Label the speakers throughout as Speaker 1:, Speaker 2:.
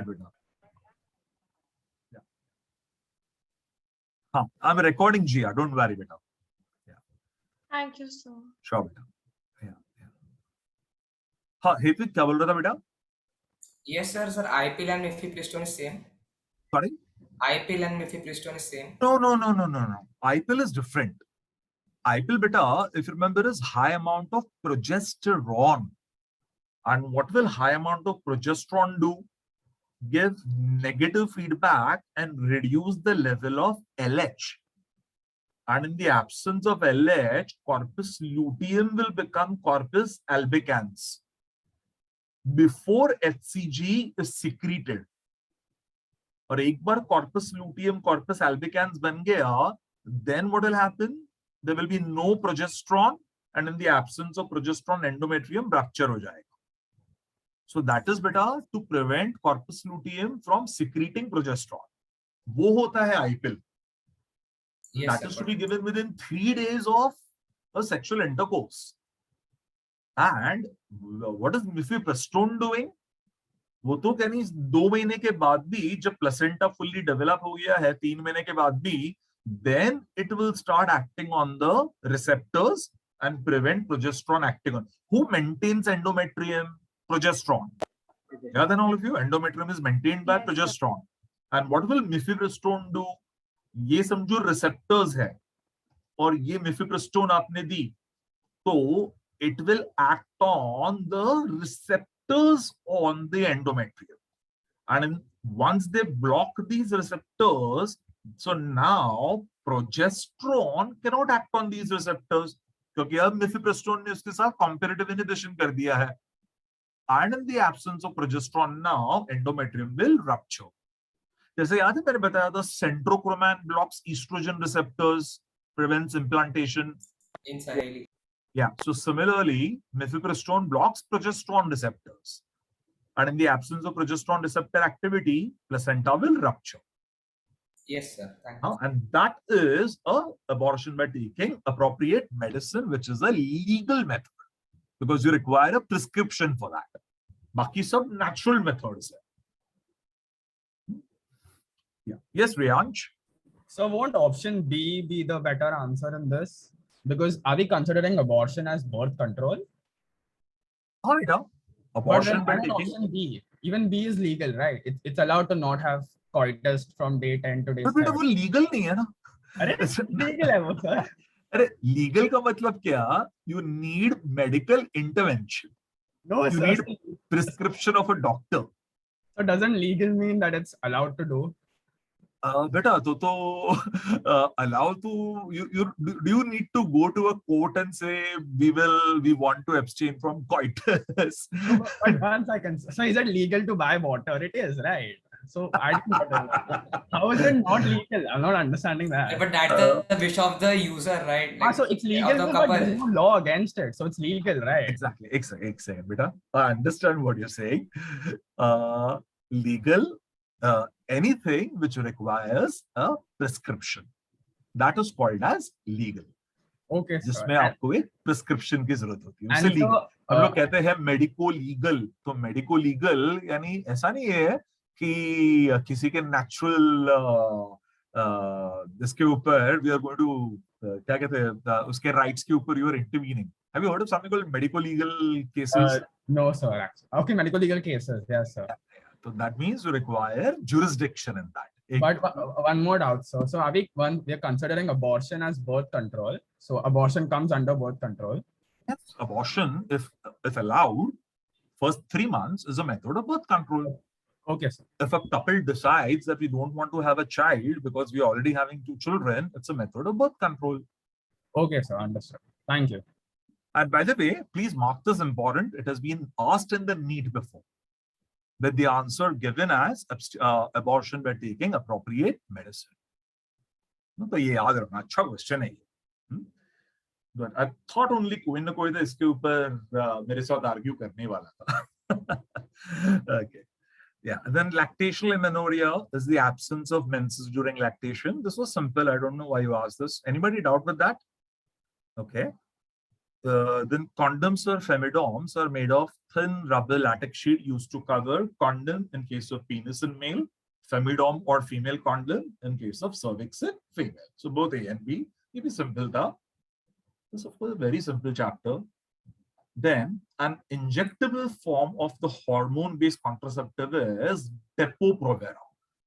Speaker 1: beta. Yeah. I'm recording Gia. Don't worry, beta. Yeah.
Speaker 2: Thank you, sir.
Speaker 1: Sure, beta. Yeah. हाँ, हेतु क्या बोल रहा था बेटा?
Speaker 3: Yes, sir. Sir, IPL and mifepristone is same.
Speaker 1: Sorry?
Speaker 3: IPL and mifepristone is same.
Speaker 1: No. IPL is different. IPL beta, if you remember, is high amount of progesterone. And what will high amount of progesterone do? Give negative feedback and reduce the level of LH. And in the absence of LH, corpus luteum will become corpus albicans before HCG is secreted. और एक बार corpus luteum, corpus albicans बन गया, then what will happen? There will be no progesterone, and in the absence of progesterone, endometrium rupture हो जाएगा. So that is better to prevent corpus luteum from secreting progesterone. वो होता है IPL.
Speaker 3: Yes,
Speaker 1: That
Speaker 3: sir,
Speaker 1: is to be given within 3 days of a sexual intercourse. And what is mifepristone doing? वो तो कहनी 2 महीने के बाद भी जब प्लेसेंटा fully develop हो गया है 3 महीने के बाद भी, then it will start acting on the receptors and prevent progesterone acting on. Who maintains endometrium? Progesterone. Yeah, then all of you, endometrium is maintained by progesterone. And what will mifepristone do? ये समझो receptors है और ये mifepristone आपने दी, तो it will act on the receptors on the endometrium. And once they block these receptors, so now progesterone cannot act on these receptors क्योंकि अब mifepristone ने उसके साथ comparative inhibition कर दिया है. And in the absence of progesterone, now endometrium will rupture. जैसे याद है मैंने बताया था centrochroman blocks estrogen receptors, prevents implantation.
Speaker 3: In Saheli.
Speaker 1: Yeah, so similarly, mifepristone blocks progesterone receptors. And in the absence of progesterone receptor activity, placenta will rupture.
Speaker 3: Yes, sir. Thank you.
Speaker 1: And that is a abortion by taking appropriate medicine, which is a legal method because you require a prescription for that. Baki sab natural methods. Yeah. Yes, Riyansh.
Speaker 4: So won't option B be the better answer in this? Because are we considering abortion as birth control?
Speaker 1: All right, abortion by
Speaker 4: but then option B, even B is legal, right? It's allowed to not have coitus from day 10 to day 7.
Speaker 1: But वो legal नहीं है ना?
Speaker 4: अरे legal है वो sir.
Speaker 1: अरे legal का मतलब क्या? You need medical intervention.
Speaker 4: No,
Speaker 1: you
Speaker 4: sir.
Speaker 1: need prescription of a doctor.
Speaker 4: So doesn't legal mean that it's allowed to do?
Speaker 1: बेटा तो allow to do you need to go to a court and say we want to abstain from coitus?
Speaker 4: But once I can. So is it legal to buy water? It is, right? So I don't know. How is it not legal? I'm not understanding that.
Speaker 3: Yeah, but that's the wish of the user, right?
Speaker 4: Like, so it's legal, but there's no law against it. So it's legal, right?
Speaker 1: Exactly. Beta. I understand what you're saying. Legal, anything which requires a prescription, that is called as legal.
Speaker 4: Okay.
Speaker 1: जिसमें आपको एक prescription की जरूरत होती है, उसे
Speaker 4: And
Speaker 1: legal.
Speaker 4: so,
Speaker 1: हम लोग कहते हैं medico legal. तो medico legal यानी ऐसा नहीं है कि किसी के natural इसके ऊपर we are going to क्या कहते हैं उसके rights के ऊपर you are intervening. Have you heard of something called medico legal cases?
Speaker 4: No, sir. Actually. Okay, medical legal cases. Yes, sir.
Speaker 1: So that means you require jurisdiction in that.
Speaker 4: But one more doubt, sir. So we're considering abortion as birth control. So abortion comes under birth control.
Speaker 1: Yes, abortion, if allowed, first 3 months is a method of birth control.
Speaker 4: Okay, sir.
Speaker 1: If a couple decides that we don't want to have a child because we're already having 2 children, it's a method of birth control.
Speaker 4: Okay, sir. Understood. Thank you.
Speaker 1: And by the way, please mark this important. It has been asked in the NEET before. That the answer given as abortion by taking appropriate medicine. तो ये याद रखना, अच्छा question है ये. But I thought only कोई ना कोई तो इसके ऊपर मेरे साथ argue करने वाला था. Okay. Yeah. And then lactational amenorrhea is the absence of menses during lactation. This was simple. I don't know why you asked this. Anybody doubt with that? Okay. Then condoms or femidoms are made of thin rubber latex sheet used to cover condom in case of penis in male, femidom or female condom in case of cervix in female. So both A and B. It is simple. This is of course a very simple chapter. Then an injectable form of the hormone-based contraceptive is Depo-Provera.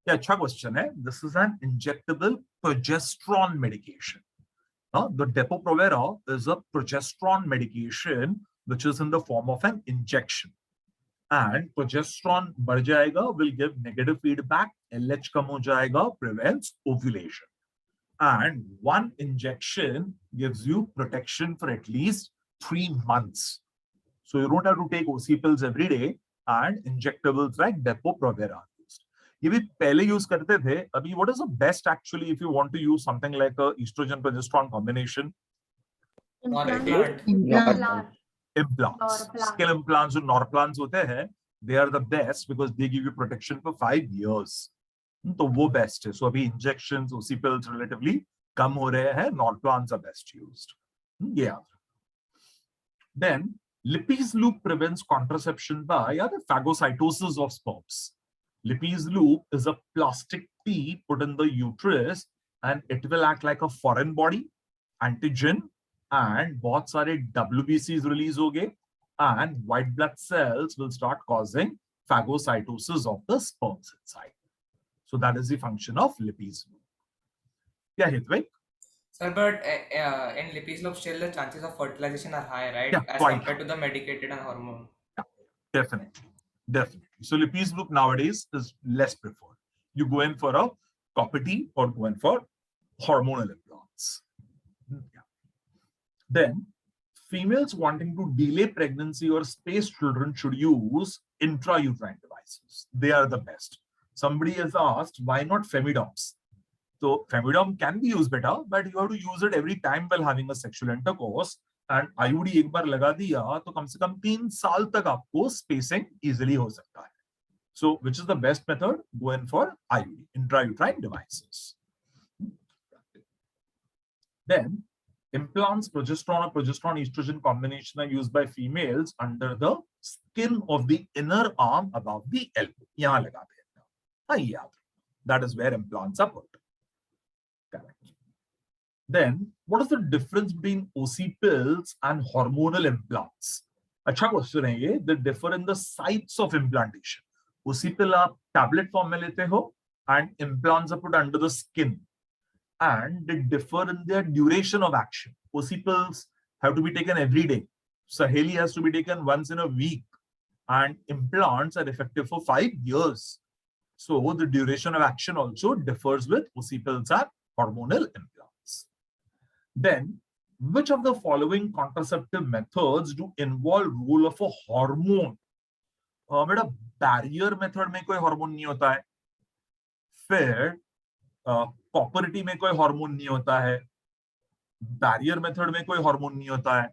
Speaker 1: Yeah, अच्छा question है. This is an injectable progesterone medication. The Depo-Provera is a progesterone medication which is in the form of an injection. And progesterone बढ़ जाएगा will give negative feedback. LH कम हो जाएगा, prevents ovulation. And one injection gives you protection for at least 3 months. So you don't have to take OC pills every day, and injectables like Depo-Provera are used. ये भी पहले use करते थे. अभी what is the best actually if you want to use something like a estrogen progesterone combination?
Speaker 3: Implant.
Speaker 1: Implants. Skin implants और Norplans होते हैं. They are the best because they give you protection for 5 years. तो वो best है. So अभी injections, OC pills relatively कम हो रहे हैं. Norplans are best used. Yeah. Then Lippes loop prevents contraception by the phagocytosis of sperms. Lippes loop is a plastic tee put in the uterus and it will act like a foreign body, antigen, and बहुत सारे WBCs release होंगे and white blood cells will start causing phagocytosis of the sperms inside. So that is the function of Lippes loop. Yeah, Hitvik?
Speaker 3: Sir, but in Lippes loop still the chances of fertilization are high, right?
Speaker 1: Yeah,
Speaker 3: As
Speaker 1: quite
Speaker 3: compared to the medicated and hormone.
Speaker 1: Yeah, definitely. So Lippes loop nowadays is less preferred. You go in for a copper T or go in for hormonal implants. Yeah. Then females wanting to delay pregnancy or space children should use intrauterine devices. They are the best. Somebody has asked, why not femidoms? So femidom can be used better, but you have to use it every time while having a sexual intercourse. And IUD एक बार लगा दिया तो कम से कम 3 साल तक आपको spacing easily हो सकता है. So which is the best method? Go in for IUD, intrauterine devices. Then implants, progesterone or progesterone estrogen combination are used by females under the skin of the inner arm above the elbow. यहाँ लगाते हैं. That is where implants are put. Correct. Then, what is the difference between OC pills and hormonal implants? अच्छा question है ये. They differ in the sites of implantation. OC pill आप tablet form में लेते हो and implants are put under the skin. And they differ in their duration of action. OC pills have to be taken every day. Saheli has to be taken once in a week. And implants are effective for 5 years. So the duration of action also differs with OC pills and hormonal implants. Then, which of the following contraceptive methods do involve role of a hormone? बेटा barrier method में कोई hormone नहीं होता है. फिर copperity में कोई hormone नहीं होता है. Barrier method में कोई hormone नहीं होता है.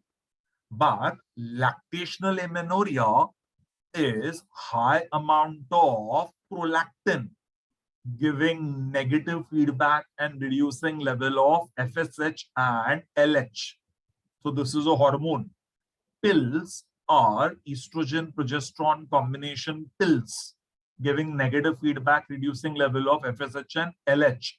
Speaker 1: But lactational amenorrhea is high amount of prolactin, giving negative feedback and reducing level of FSH and LH. So this is a hormone. Pills are estrogen progesterone combination pills, giving negative feedback, reducing level of FSH and LH.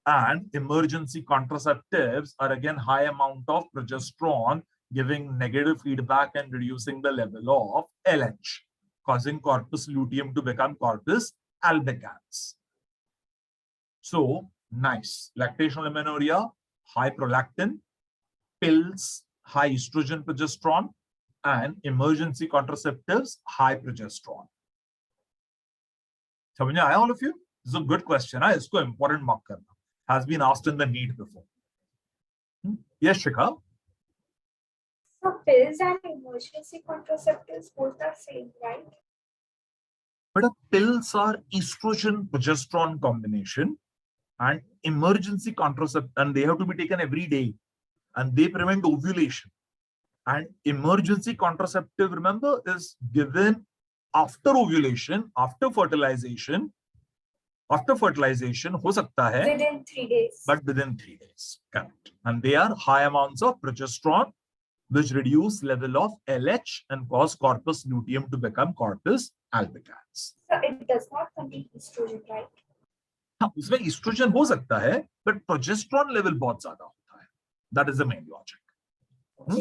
Speaker 1: And emergency contraceptives are again high amount of progesterone, giving negative feedback and reducing the level of LH, causing corpus luteum to become corpus albicans. So, nice. Lactational amenorrhea, high prolactin, pills, high estrogen progesterone, and emergency contraceptives, high progesterone. समझ में आया all of you? This is a good question. इसको important mark करना. Has been asked in the NEET before. Yes, Shikha?
Speaker 2: So pills and emergency contraceptives both are same, right?
Speaker 1: But pills are estrogen progesterone combination and emergency contraceptive, and they have to be taken every day, and they prevent ovulation. And emergency contraceptive, remember, is given after ovulation, after fertilization. After fertilization, हो सकता है
Speaker 2: Within 3 days.
Speaker 1: but within 3 days. Correct. And they are high amounts of progesterone which reduce level of LH and cause corpus luteum to become corpus albicans.
Speaker 2: So it does not contain estrogen, right?
Speaker 1: हाँ, उसमें estrogen हो सकता है, but progesterone level बहुत ज्यादा होता है. That is the main logic.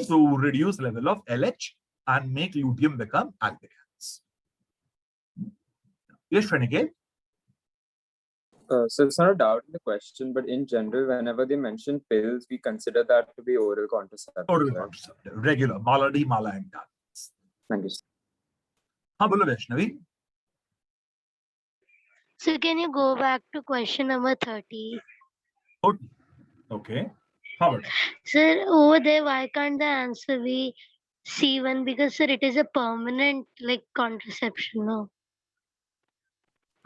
Speaker 1: To reduce level of LH and make luteum become albicans. Yes, Pranike?
Speaker 5: So it's not a doubt in the question, but in general, whenever they mention pills, we consider that to be oral contraceptive.
Speaker 1: Oral
Speaker 5: right?
Speaker 1: contraceptive, regular, Mala D, Mala and tablets.
Speaker 5: Thank you.
Speaker 1: हाँ बोलो Vaishnavi.
Speaker 6: So can you go back to question number 30?
Speaker 1: Okay. How about it?
Speaker 6: Sir, over there, why can't the answer be C1? Because, sir, it is a permanent like contraception, no?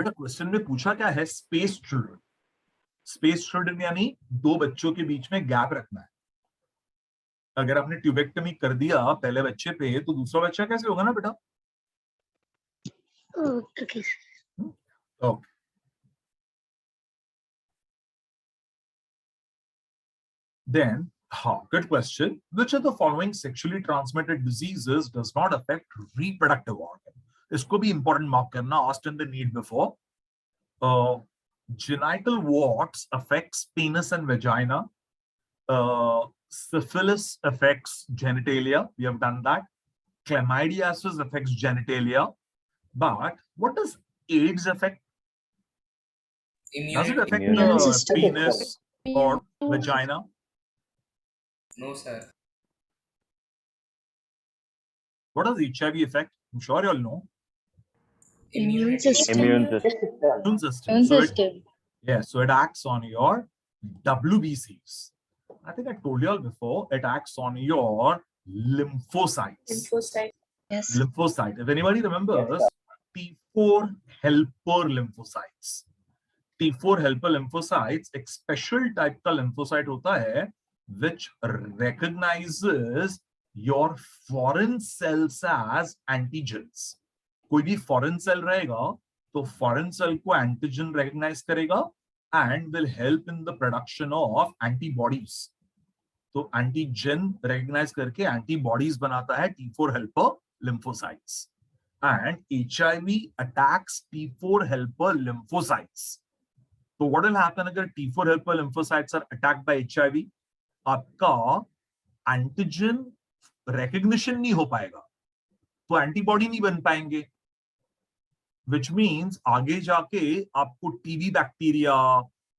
Speaker 1: बेटा question में पूछा क्या है? Space children. Space children यानी दो बच्चों के बीच में गैप रखना है. अगर आपने ट्यूबेक्टमी कर दिया पहले बच्चे पे तो दूसरा बच्चा कैसे होगा ना बेटा?
Speaker 6: Oh, okay.
Speaker 1: Okay. Then, good question. Which of the following sexually transmitted diseases does not affect reproductive organ? इसको भी important mark करना. Asked in the need before. Genital warts affects penis and vagina. Syphilis affects genitalia. We have done that. Chlamydiasis affects genitalia. But what does AIDS affect? Does it
Speaker 3: Immunity.
Speaker 1: affect
Speaker 7: Immune
Speaker 1: the
Speaker 7: system.
Speaker 1: penis or vagina?
Speaker 3: No, sir.
Speaker 1: What does HIV affect? I'm sure you all know.
Speaker 7: Immune
Speaker 6: system.
Speaker 7: Immune system.
Speaker 1: Immune system.
Speaker 7: Immune
Speaker 1: So it,
Speaker 7: system.
Speaker 1: so it acts on your WBCs. I think I told you all before, it acts on your lymphocytes.
Speaker 2: Lymphocyte.
Speaker 7: Yes.
Speaker 1: Lymphocyte. If anybody remembers, T4 helper lymphocytes. T4 helper lymphocytes, एक special type का lymphocyte होता है, which recognizes your foreign cells as antigens. कोई भी foreign cell रहेगा, तो foreign cell को antigen recognize करेगा and will help in the production of antibodies. तो antigen recognize करके antibodies बनाता है T4 helper lymphocytes. And HIV attacks T4 helper lymphocytes. So what will happen अगर T4 helper lymphocytes are attacked by HIV? आपका antigen recognition नहीं हो पाएगा, तो antibody नहीं बन पाएंगे, which means आगे जाके आपको टीबी बैक्टीरिया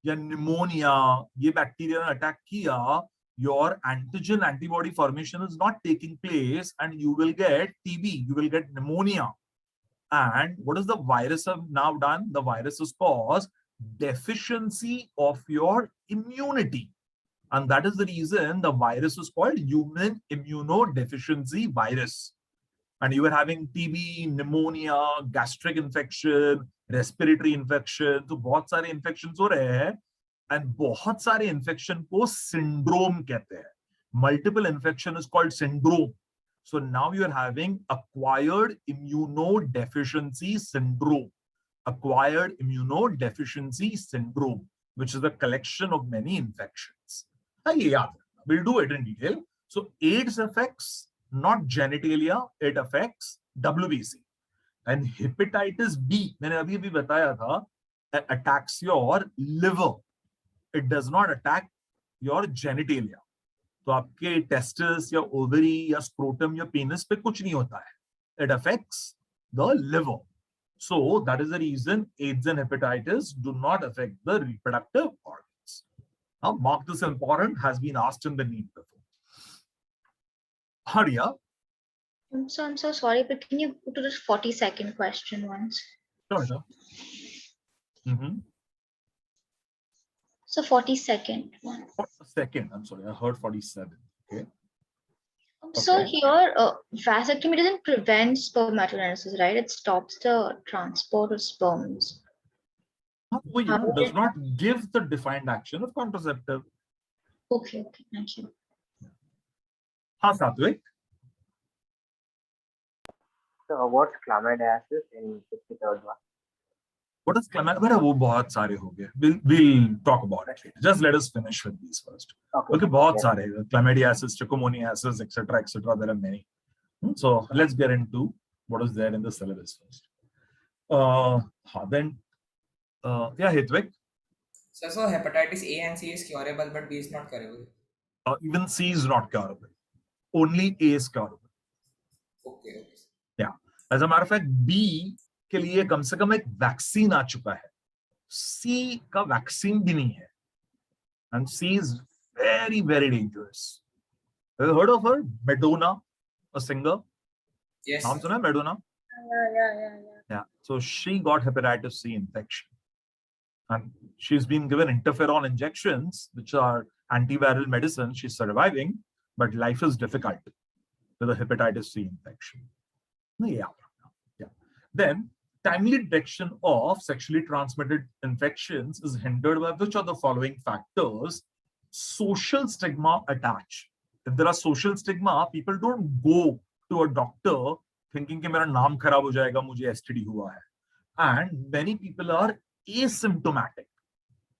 Speaker 1: या निमोनिया ये बैक्टीरिया ने अटैक किया, your antigen antibody formation is not taking place and you will get TB, you will get pneumonia. And what is the virus have now done? The virus has caused deficiency of your immunity. And that is the reason the virus is called human immunodeficiency virus. And you were having TB, pneumonia, gastric infection, respiratory infection. So बहुत सारे infections हो रहे हैं, and बहुत सारे infection को syndrome कहते हैं. Multiple infection is called syndrome. So now you are having acquired immunodeficiency syndrome. Acquired immunodeficiency syndrome, which is a collection of many infections. Yeah, we'll do it in detail. So AIDS affects not genitalia, it affects WBC. And hepatitis B, मैंने अभी भी बताया था, attacks your liver. It does not attack your genitalia. तो आपके testis या ovary या scrotum या penis पे कुछ नहीं होता है. It affects the liver. So that is the reason AIDS and hepatitis do not affect the reproductive organs. Now, mark this important, has been asked in the need before. Haria.
Speaker 8: I'm so sorry, but can you go to the 42nd question once?
Speaker 1: Sure.
Speaker 8: So 42nd one.
Speaker 1: Second, I'm sorry, I heard 47. Okay.
Speaker 8: So
Speaker 1: Okay.
Speaker 8: here, vasectomy doesn't prevent spermatogenesis, right? It stops the transport of sperms.
Speaker 1: Does not give the defined action of contraceptive.
Speaker 8: Okay, thank you.
Speaker 1: Satvik.
Speaker 9: So what's chlamydiasis in 53rd one?
Speaker 1: What is chlamydia? बेटा वो बहुत सारे हो गए. We'll talk about it later. Just let us finish with these first. Okay, बहुत सारे. Chlamydiasis, trichomoniasis, etc., etc. There are many. So let's get into what is there in the syllabus first. Then, yeah, Hitvik.
Speaker 3: So hepatitis A and C is curable, but B is not curable.
Speaker 1: Even C is not curable. Only A is curable.
Speaker 3: Okay.
Speaker 1: Yeah. As a matter of fact, B के लिए कम से कम एक vaccine आ चुका है. C का vaccine भी नहीं है. And C is very, very dangerous. Have you heard of her? Madonna, a singer.
Speaker 3: Yes.
Speaker 1: नाम सुना है Madonna? Yeah. So she got hepatitis C infection. And she's been given interferon injections, which are antiviral medicine. She's surviving, but life is difficult with a hepatitis C infection. Yeah. Then, timely detection of sexually transmitted infections is hindered by which of the following factors? Social stigma attached. If there are social stigma, people don't go to a doctor thinking कि मेरा नाम खराब हो जाएगा, मुझे STD हुआ है. And many people are asymptomatic.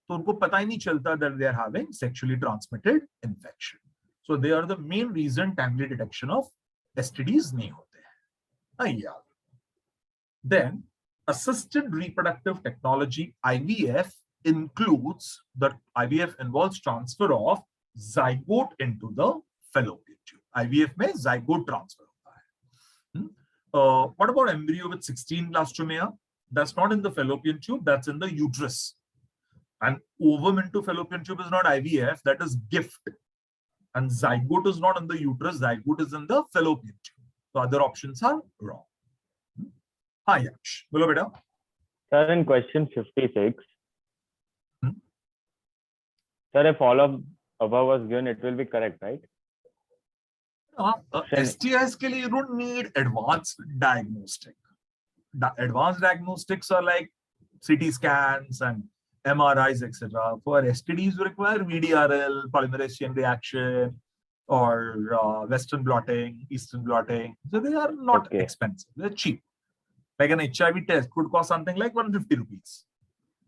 Speaker 1: तो उनको पता ही नहीं चलता that they are having sexually transmitted infection. So they are the main reason timely detection of STDs नहीं होते हैं. Then assisted reproductive technology IVF includes that IVF involves transfer of zygote into the fallopian tube. IVF में zygote transfer होता है. What about embryo with 16 blastomia? That's not in the fallopian tube, that's in the uterus. And ovum into fallopian tube is not IVF, that is gift. And zygote is not in the uterus, zygote is in the fallopian tube. So other options are wrong. Hi, Yash. Bolo beta.
Speaker 9: Sir, in question 56,
Speaker 1: Hmm?
Speaker 9: sir, if all of above was given, it will be correct, right?
Speaker 1: STIs के लिए you don't need advanced diagnostic. Advanced diagnostics are like CT scans and MRIs, etc. For STDs, you require VDRL, polymerase chain reaction, or Western blotting, Eastern blotting. So they are not
Speaker 9: Okay.
Speaker 1: expensive. They're cheap. Like an HIV test could cost something like 150 rupees.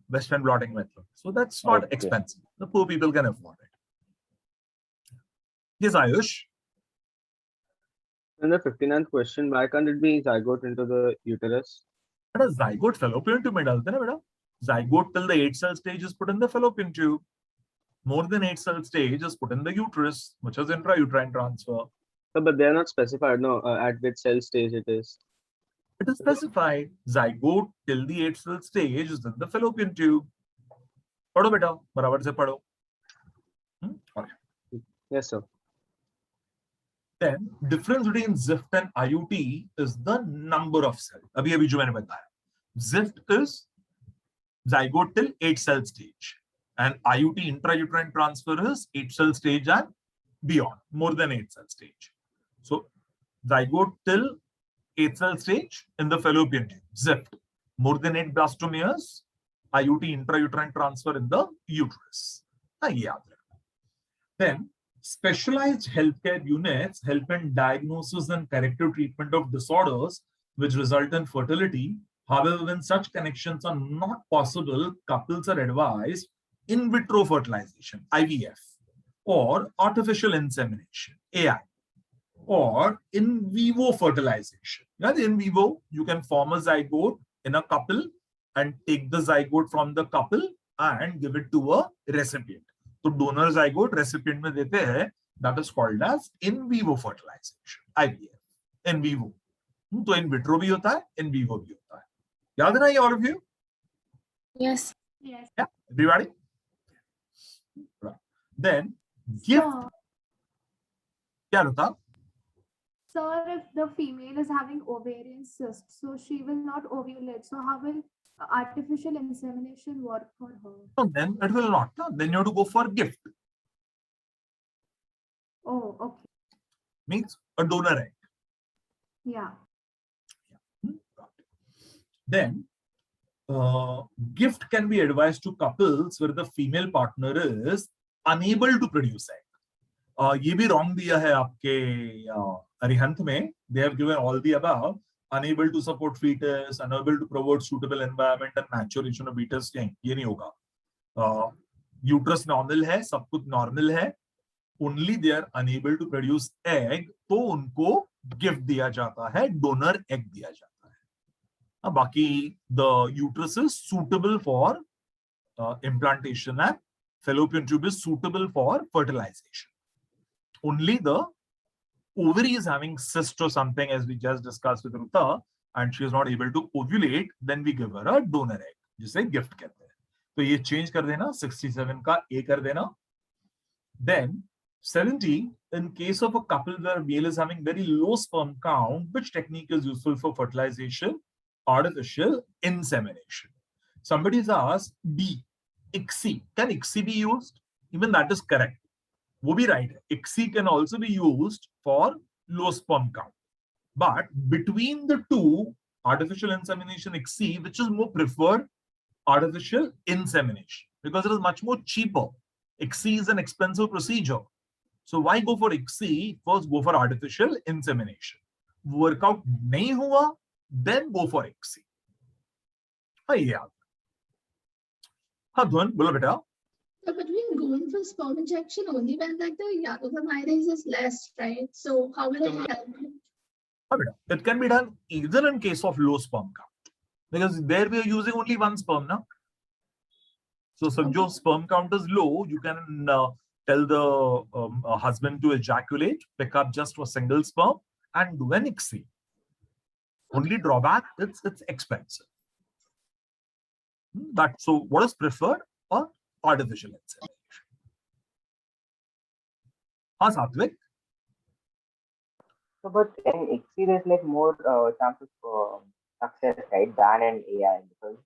Speaker 1: Western blotting method. So that's not
Speaker 9: Okay.
Speaker 1: expensive. The poor people can afford it. Yes, Ayush.
Speaker 10: In the 59th question, why can't it be zygote into the uterus?
Speaker 1: But a zygote fallopian tube में डालते हैं ना बेटा. Zygote till the 8-cell stage is put in the fallopian tube. More than 8-cell stage is put in the uterus, which is intrauterine transfer.
Speaker 10: No, but they are not specified. No, at which cell stage it is.
Speaker 1: It is specified. Zygote till the 8-cell stage is in the fallopian tube. पढ़ो बेटा, बराबर से पढ़ो. Okay.
Speaker 10: Yes, sir.
Speaker 1: Then difference between ZIFT and IUT is the number of cells. अभी जो मैंने बताया. ZIFT is zygote till 8-cell stage, and IUT intrauterine transfer is 8-cell stage and beyond, more than 8-cell stage. So zygote till 8-cell stage in the fallopian tube, ZIFT, more than 8 blastomeres, IUT intrauterine transfer in the uterus. Then specialized healthcare units help in diagnosis and corrective treatment of disorders which result in fertility. However, when such connections are not possible, couples are advised in vitro fertilization, IVF, or artificial insemination, AI, or in vivo fertilization. In vivo, you can form a zygote in a couple and take the zygote from the couple and give it to a recipient. So donor zygote recipient में देते हैं, that is called as in vivo fertilization, IVF, in vivo. तो in vitro भी होता है, in vivo भी होता है. याद है ना ये all of you?
Speaker 7: Yes.
Speaker 2: Yes.
Speaker 1: Yeah, everybody? Right. Then, gift.
Speaker 2: Sir,
Speaker 1: क्या होता?
Speaker 2: sir, if the female is having ovarian cyst, so she will not ovulate. So how will artificial insemination work for her?
Speaker 1: No, then it will not. No? Then you have to go for gift.
Speaker 2: Oh, okay.
Speaker 1: Means a donor egg.
Speaker 2: Yeah.
Speaker 1: Then, gift can be advised to couples where the female partner is unable to produce egg. ये भी wrong दिया है आपके अरिहंत में. They have given all the above. unable to support fetus, unable to provide suitable environment and maturation of fetus, ये नहीं होगा. Uterus normal है, सब कुछ normal है, only they are unable to produce egg, तो उनको gift दिया जाता है, donor egg दिया जाता है. बाकी the uterus is suitable for implantation and fallopian tube is suitable for fertilization. Only the ovary is having cyst or something, as we just discussed with Ruta, and she is not able to ovulate, then we give her a donor egg, जिसे gift कहते हैं. तो ये change कर देना, 67 का A कर देना. Then 70, in case of a couple where male is having very low sperm count, which technique is useful for fertilization? Artificial insemination. Somebody has asked D, ICSI. Can ICSI be used? Even that is correct. वो भी right है. ICSI can also be used for low sperm count. But between the two, artificial insemination, ICSI, which is more preferred? Artificial insemination, because it is much more cheaper. ICSI is an expensive procedure. So why go for ICSI? First go for artificial insemination. Workout nahi hua, then go for ICSI. हाँ Dhwan, बोलो बेटा.
Speaker 7: But we're going for sperm injection only when like the yadovavirus is less, right? So how will it help?
Speaker 1: हाँ बेटा, it can be done either in case of low sperm count, because there we are using only one sperm now. So if your sperm count is low, you can tell the husband to ejaculate, pick up just for single sperm and do an ICSI. Only drawback, it's expensive. So what is preferred? Or artificial insemination. हाँ Satvik.
Speaker 11: So, but in ICSI, there's like more chances for success, right, than in AI, because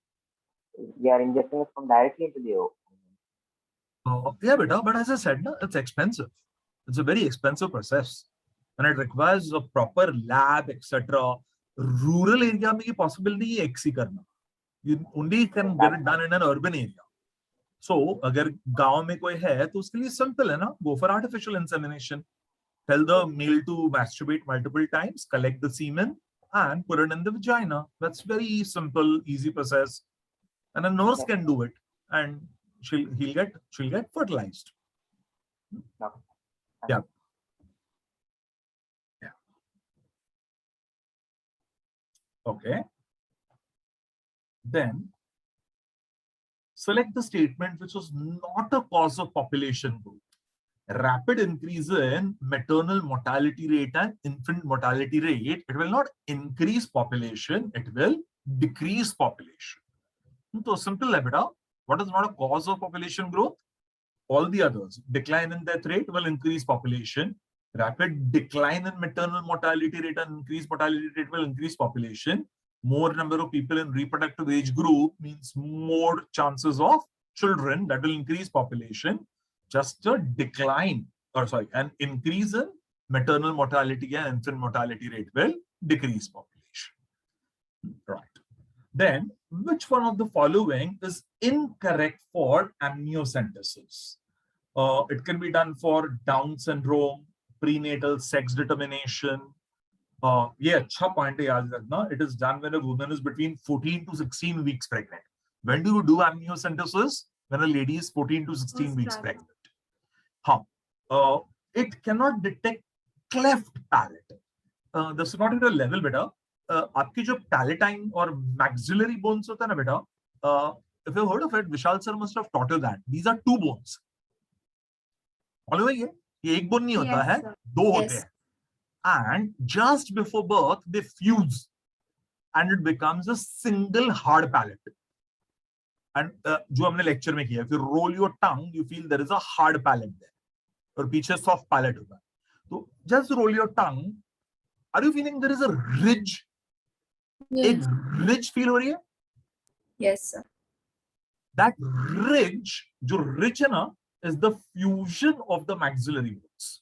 Speaker 11: we are injecting from directly into the ovum.
Speaker 1: Yeah, beta, but as I said, no, it's expensive. It's a very expensive process, and it requires a proper lab, etc. Rural area में ये possible नहीं है ICSI करना. You only can get it done in an urban area. So, अगर गांव में कोई है, तो उसके लिए simple है ना. Go for artificial insemination. Tell the male to masturbate multiple times, collect the semen, and put it in the vagina. That's very simple, easy process, and a nurse can do it, and she'll get fertilized. Yeah. Okay. Then select the statement which was not a cause of population growth. Rapid increase in maternal mortality rate and infant mortality rate, it will not increase population, it will decrease population. So simple है बेटा. What is not a cause of population growth? All the others. Decline in death rate will increase population. Rapid decline in maternal mortality rate and increased mortality rate will increase population. More number of people in reproductive age group means more chances of children, that will increase population. Just a decline, or sorry, an increase in maternal mortality and infant mortality rate will decrease population. Right. Then, which one of the following is incorrect for amniocentesis? It can be done for Down syndrome, prenatal sex determination. ये अच्छा point है याद रखना. It is done when a woman is between 14 to 16 weeks pregnant. When do you do amniocentesis? When a lady is 14 to 16 weeks pregnant. It cannot detect cleft palate. This is not at a level, beta. आपकी जो palatine और maxillary bones होता है ना बेटा, if you've heard of it, Vishal sir must have taught you that. These are two bones. Follow ये एक bone नहीं होता है, दो होते हैं. And just before birth, they fuse, and it becomes a single hard palate. And जो हमने lecture में किया, if you roll your tongue, you feel there is a hard palate there. और पीछे soft palate होता है. तो just roll your tongue. Are you feeling there is a ridge? एक ridge feel हो रही है?
Speaker 7: Yes, sir.
Speaker 1: That ridge, जो ridge है ना, is the fusion of the maxillary bones.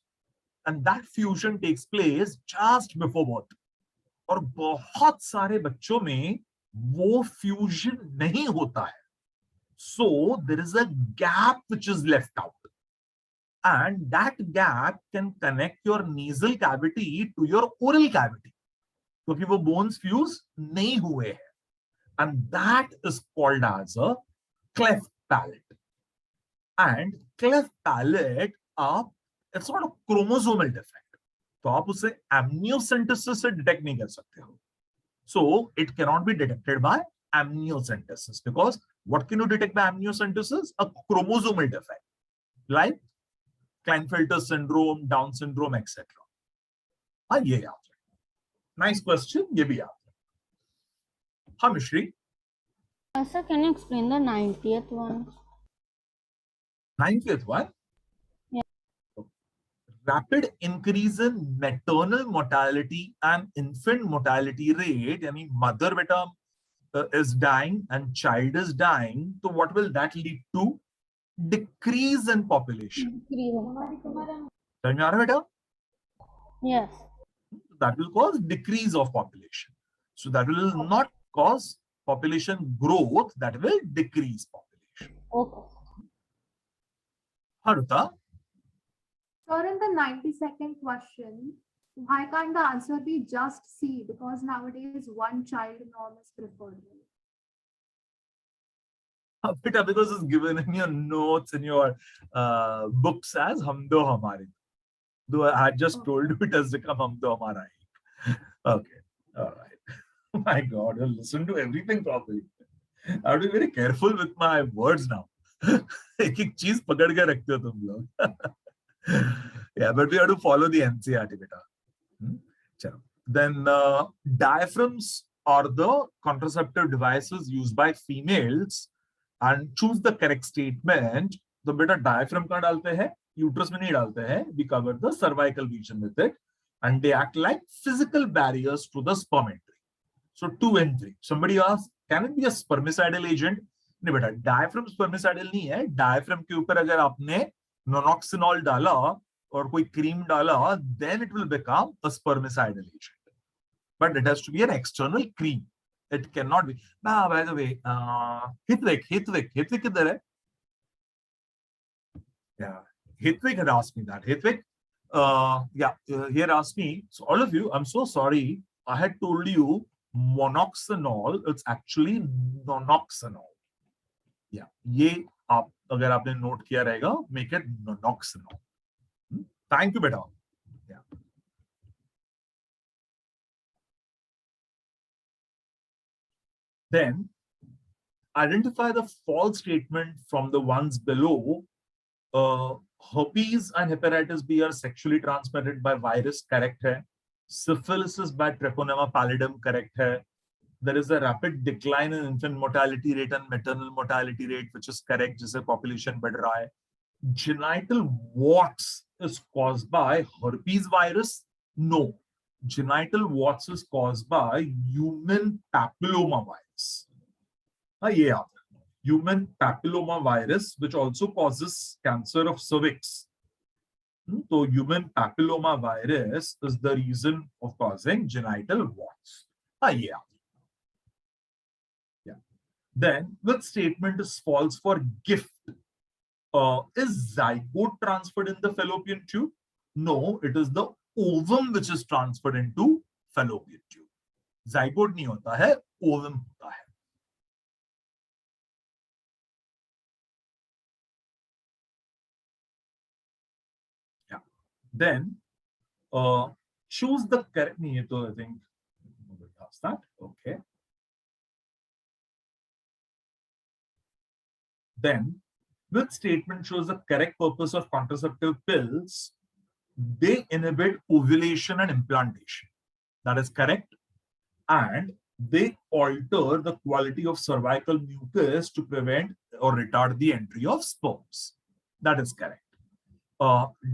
Speaker 1: And that fusion takes place just before birth. और बहुत सारे बच्चों में वो fusion नहीं होता है. So there is a gap which is left out. And that gap can connect your nasal cavity to your oral cavity. क्योंकि वो बोन्स फ्यूज नहीं हुए हैं, and that is called as a cleft palate. And cleft palate आप it's not a chromosomal defect, तो आप उसे amniocentesis से डिटेक्ट नहीं कर सकते हो. So it cannot be detected by amniocentesis, because what can you detect by amniocentesis? A chromosomal defect like Klinefelter syndrome, Down syndrome, etc. हाँ, ये याद रखना. Nice question, ये भी याद रखना. हाँ मिश्री.
Speaker 12: Sir, can you explain the 90th one?
Speaker 1: 90th one?
Speaker 12: Yeah.
Speaker 1: Rapid increase in maternal mortality and infant mortality rate, यानी mother beta is dying and child is dying, so what will that lead to? Decrease in population. समझ में आ रहा है बेटा?
Speaker 12: Yes.
Speaker 1: That will cause decrease of population. So that will not cause population growth, that will decrease population.
Speaker 12: Okay.
Speaker 1: Haruta?
Speaker 2: Sir, in the 92nd question, why can't the answer be just C? Because nowadays one child norm is preferred.
Speaker 1: Beta, because it's given in your notes, in your books as Hum Do Hamare. Though I had just told you it has become Hum Do Hamara. Okay, all right. My God, you listen to everything properly. I have to be very careful with my words now. एक चीज पकड़ के रखते हो तुम लोग. Yeah, but we have to follow the NCERT, beta. Chalo. Then diaphragms are the contraceptive devices used by females, and choose the correct statement. तो बेटा diaphragm कहाँ डालते हैं? Uterus में नहीं डालते हैं. We cover the cervical region with it, and they act like physical barriers to the sperm entry. So 2 and 3. Somebody asked, can it be a spermicidal agent? नहीं बेटा, diaphragm spermicidal नहीं है. Diaphragm के ऊपर अगर आपने nonoxynol डाला और कोई cream डाला, then it will become a spermicidal agent. But it has to be an external cream. It cannot be. Now, by the way, Hitvik किधर है? Yeah, Hitvik had asked me that. Hitvik, he had asked me. So all of you, I'm so sorry. I had told you monoxynol. It's actually nonoxynol. Yeah, ये आप अगर आपने note किया रहेगा, make it nonoxynol. Thank you, beta. Yeah. Then identify the false statement from the ones below. Herpes and hepatitis B are sexually transmitted by virus, correct hai. Syphilis is by Treponema pallidum, correct hai. There is a rapid decline in infant mortality rate and maternal mortality rate, which is correct, जिससे population बढ़ रहा है. Genital warts is caused by herpes virus? No. Genital warts is caused by human papilloma virus. Yeah, human papilloma virus, which also causes cancer of cervix. So human papilloma virus is the reason of causing genital warts. Yeah. Then, which statement is false for gift? Is zygote transferred in the fallopian tube? No, it is the ovum which is transferred into fallopian tube. Zygote नहीं होता है, ovum होता है. Yeah. Then, choose the correct. नहीं, ये तो I think nobody asked that. Okay. Then, which statement shows the correct purpose of contraceptive pills? They inhibit ovulation and implantation. That is correct. And they alter the quality of cervical mucus to prevent or retard the entry of sperms. That is correct.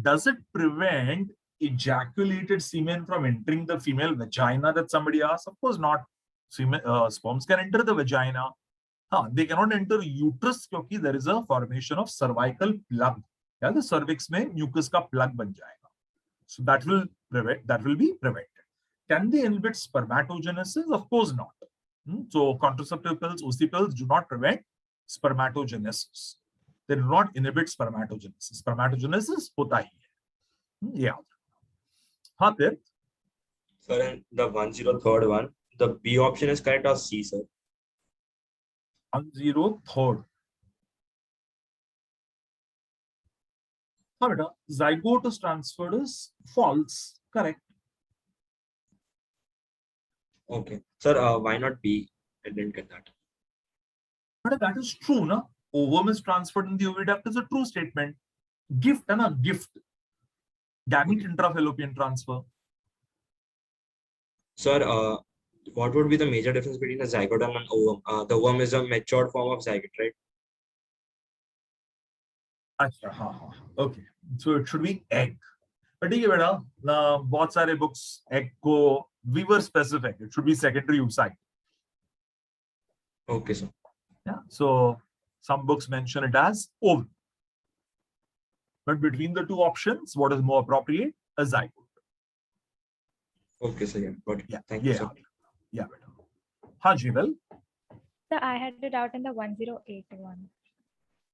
Speaker 1: Does it prevent ejaculated semen from entering the female vagina that somebody asked? Of course not. Sperms can enter the vagina. They cannot enter uterus because there is a formation of cervical plug. Yeah, the cervix में mucus का plug बन जाएगा. So that will be prevented. Can they inhibit spermatogenesis? Of course not. So contraceptive pills, OC pills do not prevent spermatogenesis. They do not inhibit spermatogenesis. Spermatogenesis होता ही है. Yeah. हाँ फिर.
Speaker 13: Sir, and the 103rd one, the B option is correct or C, sir?
Speaker 1: 103rd. हाँ बेटा, zygote is transferred is false. Correct.
Speaker 13: Okay. Sir, why not B? I didn't get that.
Speaker 1: But that is true, na? Ovum is transferred in the oviduct is a true statement. Gift, na? Gift. Gamete intrafallopian transfer.
Speaker 13: Sir, what would be the major difference between a zygote and an ovum? The ovum is a matured form of zygote, right?
Speaker 1: अच्छा हाँ हाँ okay, so it should be egg. but ठीक है बेटा, बहुत सारे books egg को we were specific, it should be secondary oocyte.
Speaker 13: Okay, sir.
Speaker 1: Yeah, so some books mention it as ovum, but between the two options, what is more appropriate? A zygote.
Speaker 13: Okay, sir. Yeah, got it.
Speaker 1: Yeah,
Speaker 13: Thank you,
Speaker 1: yeah,
Speaker 13: sir.
Speaker 1: yeah, बेटा. हाँ जी, well,
Speaker 14: So I had it out in the 108 one.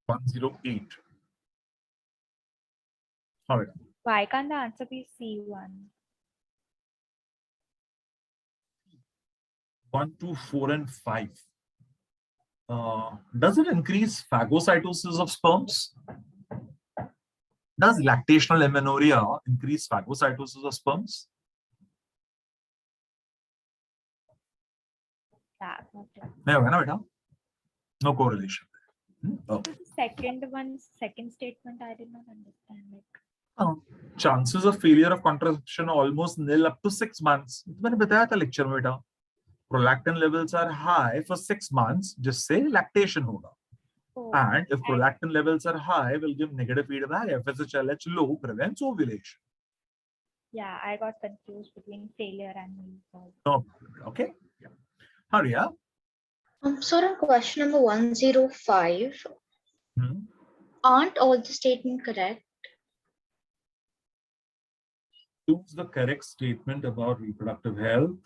Speaker 1: 108. हाँ बेटा.
Speaker 14: Why can't the answer be C1?
Speaker 1: 1, 2, 4, and 5. Does it increase phagocytosis of sperms? Does lactational amenorrhea increase phagocytosis of sperms?
Speaker 14: Yeah, not it.
Speaker 1: No correlation. Okay.
Speaker 14: The second one, second statement, I did not understand. Like,
Speaker 1: Chances of failure of contraception are almost nil up to 6 months. मैंने बताया था lecture में बेटा. Prolactin levels are high for 6 months, जिससे lactation होगा.
Speaker 14: oh,
Speaker 1: And if prolactin levels are high, will give negative feedback. FSH low prevents ovulation.
Speaker 14: yeah, I got confused between failure and result.
Speaker 1: No, okay. Yeah. Haria.
Speaker 8: So on question number 105, aren't all the statements correct?
Speaker 1: Choose the correct statement about reproductive health,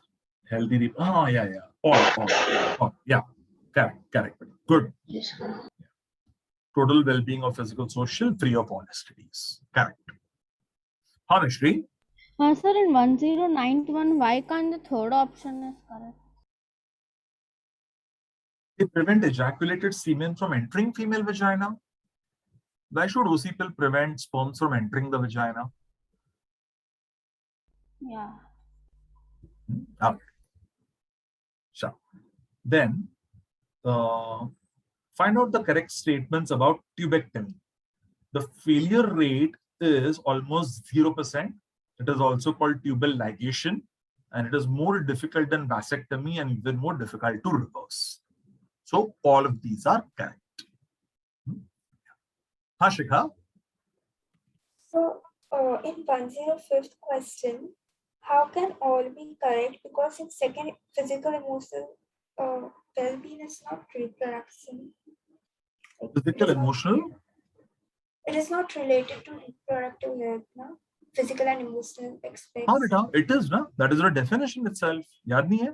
Speaker 1: healthy. Yeah. All. Yeah. Correct. Good.
Speaker 8: Yes.
Speaker 1: Total well-being of physical, social, free of all STDs. Correct. How much?
Speaker 12: Sir, in 1091, why can't the third option is correct?
Speaker 1: They prevent ejaculated semen from entering female vagina. Why should OC pill prevent sperms from entering the vagina?
Speaker 12: Yeah.
Speaker 1: Okay. Sure. Then, find out the correct statements about tubectomy. The failure rate is almost 0%. It is also called tubal ligation, and it is more difficult than vasectomy and even more difficult to reverse. So all of these are correct. Hashika?
Speaker 15: So in 105th question, how can all be correct? Because in second, physical emotional well-being is not reproduction.
Speaker 1: Physical, emotional?
Speaker 15: It is not related to reproductive health, no? Physical and emotional aspects.
Speaker 1: How it is, na? That is the definition itself. Yaad nahi hai?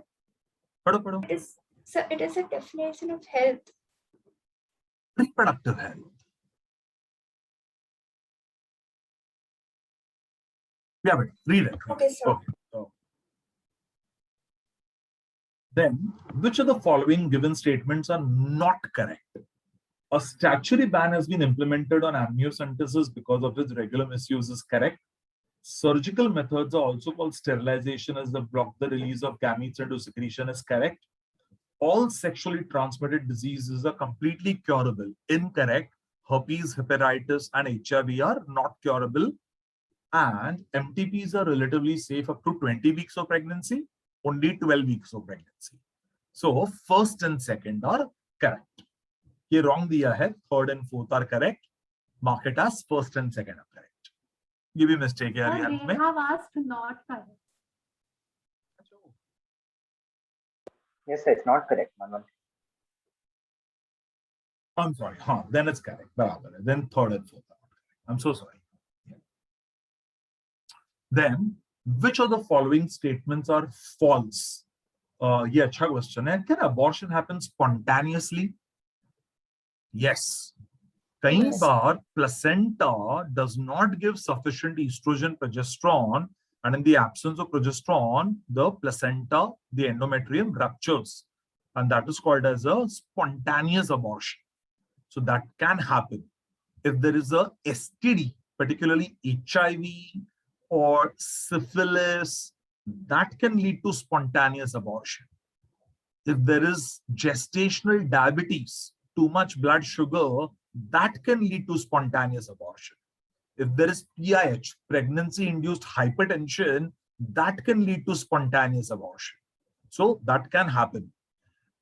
Speaker 1: Padho.
Speaker 15: It is a definition of health.
Speaker 1: Reproductive health. Yeah, but read it.
Speaker 15: Okay, sir.
Speaker 1: Okay. Then, which of the following given statements are not correct? A statutory ban has been implemented on amniocentesis because of its regular misuse is correct. Surgical methods are also called sterilization as they block the release of gametes into secretion is correct. All sexually transmitted diseases are completely curable. Incorrect. Herpes, hepatitis, and HIV are not curable. And MTPs are relatively safe up to 20 weeks of pregnancy, only 12 weeks of pregnancy. So first and second are correct. Here wrong diya hai, third and fourth are correct. Mark it as first and second are correct. ये भी mistake है यार
Speaker 2: They have asked not correct.
Speaker 11: Yes, sir, it's not correct, Manan.
Speaker 1: I'm sorry. Then it's correct. Then third and fourth are correct. I'm so sorry. Yeah. Then, which of the following statements are false? Yeah, अच्छा question है. Can abortion happen spontaneously? Yes. कई बार placenta does not give sufficient estrogen progesterone And in the absence of progesterone, the placenta, the endometrium ruptures. And that is called as a spontaneous abortion. So that can happen. If there is a STD, particularly HIV or syphilis, that can lead to spontaneous abortion. If there is gestational diabetes, too much blood sugar, that can lead to spontaneous abortion. If there is PIH, pregnancy-induced hypertension, that can lead to spontaneous abortion. So that can happen.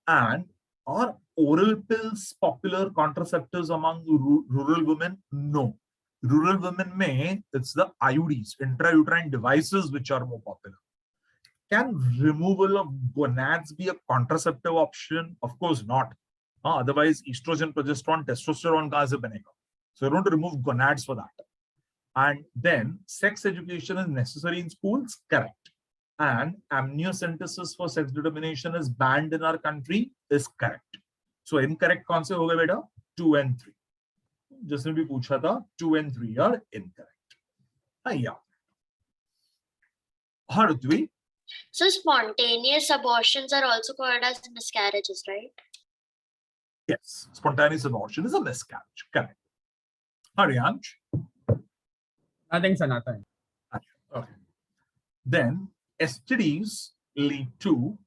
Speaker 1: And are oral pills popular contraceptives among rural women? No. Rural women it's the IUDs, intrauterine devices, which are more popular. Can removal of gonads be a contraceptive option? Of course not. Otherwise, estrogen, progesterone, testosterone kahan se banega? So you don't remove gonads for that. And then sex education is necessary in schools, correct. And amniocentesis for sex determination is banned in our country, is correct. So incorrect कौन से हो गए बेटा? 2 and 3. जिसने भी पूछा था 2 and 3 are incorrect. Yeah. Harutvi.
Speaker 16: So spontaneous abortions are also called as miscarriages, right?
Speaker 1: Yes, spontaneous abortion is a miscarriage, correct. Haryansh.
Speaker 4: Nothing, sir, nothing.
Speaker 1: Okay. Then STDs lead to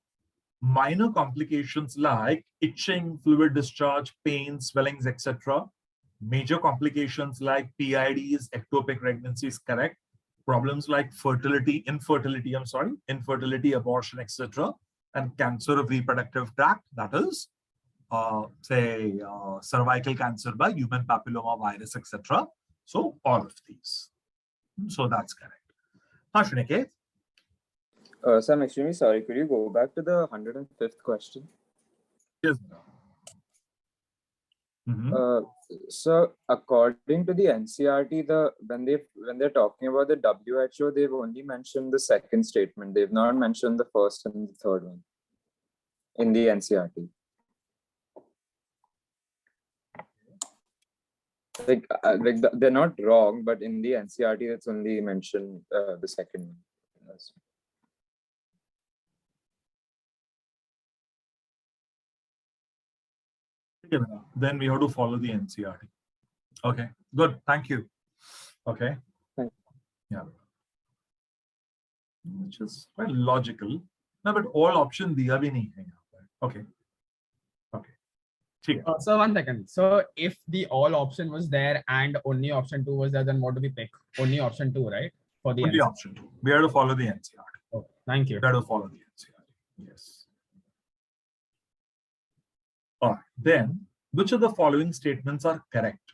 Speaker 1: minor complications like itching, fluid discharge, pain, swellings, etc. Major complications like PIDs, ectopic pregnancies, correct. Problems like infertility, abortion, etc. And cancer of reproductive tract, that is, cervical cancer by human papilloma virus, etc. So all of these. So that's correct. Shuniket.
Speaker 5: So I'm extremely sorry. Could you go back to the 105th question?
Speaker 1: Yes.
Speaker 5: So according to the NCERT, when they're talking about the WHO, they've only mentioned the second statement. They've not mentioned the first and the third one in the NCERT. They're not wrong, but in the NCERT, it's only mentioned the second one.
Speaker 1: Then we have to follow the NCERT. Okay, good. Thank you. Okay. Yeah. Which is quite logical. No, but all option diya bhi nahi hai. Okay. Okay.
Speaker 4: So 1 second. So if the all option was there and only option 2 was there, then what do we pick? Only option 2, right? For the
Speaker 1: only
Speaker 4: NCERT.
Speaker 1: option 2. We have to follow the NCERT.
Speaker 4: Oh, thank you.
Speaker 1: We have to follow the NCERT. Yes. Then, which of the following statements are correct?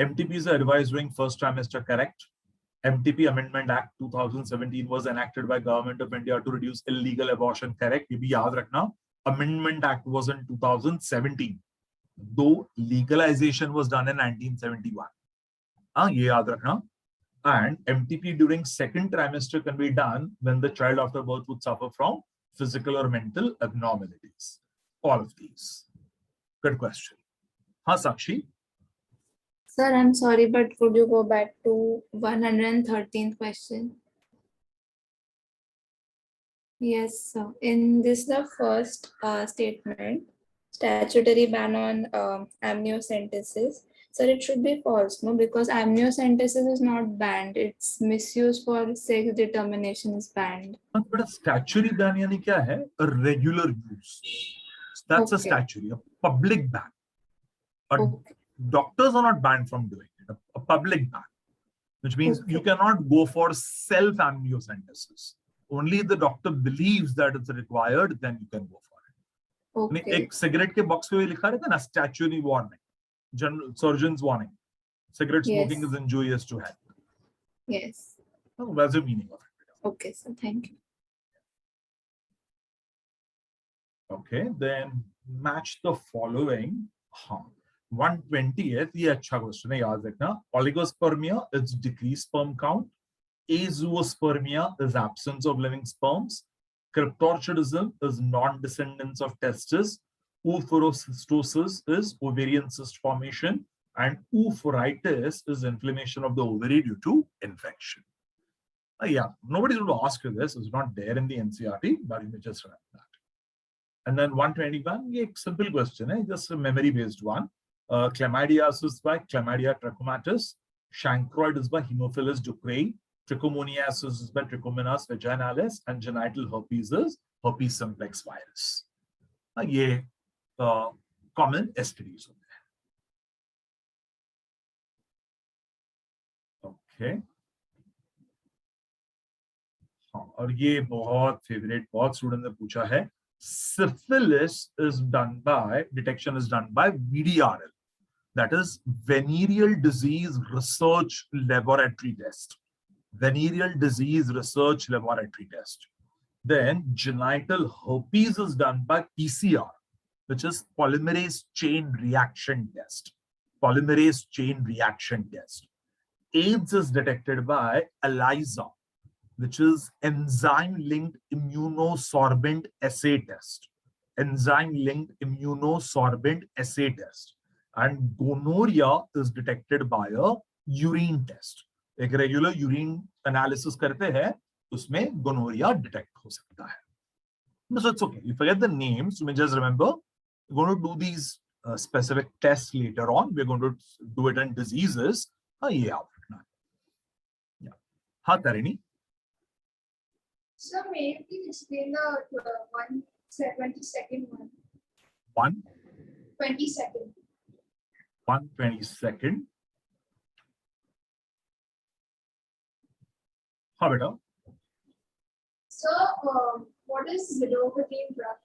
Speaker 1: MTPs are advised during first trimester, correct. MTP Amendment Act 2017 was enacted by Government of India to reduce illegal abortion, correct. Ye bhi yaad rakhna. Amendment Act was in 2017, though legalization was done in 1971. Ye yaad rakhna. And MTP during second trimester can be done when the child after birth would suffer from physical or mental abnormalities. All of these. Good question. Sakshi?
Speaker 17: Sir, I'm sorry, but could you go back to 113th question? Yes, sir. In this, the first statement, statutory ban on amniocentesis. Sir, it should be false, no? Because amniocentesis is not banned. Its misuse for sex determination is banned.
Speaker 1: But a statutory ban yani kya hai? A regular use. That's a statutory, a public ban. Doctors are not banned from doing it. A public ban, which means you cannot go for self-amniocentesis. Only if the doctor believes that it's required, then you can go for it. एक cigarette के box पे लिखा रहता है ना, statutory warning, general surgeon's warning. Cigarette smoking is injurious to health.
Speaker 17: Yes.
Speaker 1: Oh, that's the meaning of it.
Speaker 17: Okay, sir. Thank you.
Speaker 1: Okay, then match the following. 120th, ये अच्छा question है, याद रखना. Oligospermia is decreased sperm count. Azoospermia is absence of living sperms. Cryptorchidism is non-descendance of testes. Oophorocystosis is ovarian cyst formation. And oophoritis is inflammation of the ovary due to infection. Yeah, nobody's going to ask you this. It's not there in the NCERT, but you may just remember that. And then 121, yeah, simple question, just a memory-based one. Chlamydiasis is by Chlamydia trachomatis. Chancroid is by Haemophilus ducreyi. Trichomoniasis is by Trichomonas vaginalis. And genital herpes is herpes simplex virus. Yeah, common STDs. Okay. और ये बहुत favourite, बहुत student ने पूछा है, syphilis is done by, detection is done by VDRL, that is venereal disease research laboratory test. Venereal disease research laboratory test. Then genital herpes is done by PCR, which is polymerase chain reaction test. Polymerase chain reaction test. AIDS is detected by ELISA, which is enzyme-linked immunosorbent assay test. Enzyme-linked immunosorbent assay test. And gonorrhea is detected by a urine test. एक regular urine analysis करते हैं, उसमें gonorrhea detect हो सकता है. So it's okay. You forget the names, you may just remember. We're going to do these specific tests later on. We're going to do it in diseases. ये याद रखना. Yeah. हाँ Tarini.
Speaker 7: So maybe explain the 1/22 one. 1/22.
Speaker 1: 1/22. हाँ बेटा.
Speaker 7: So what is zidovudine drug?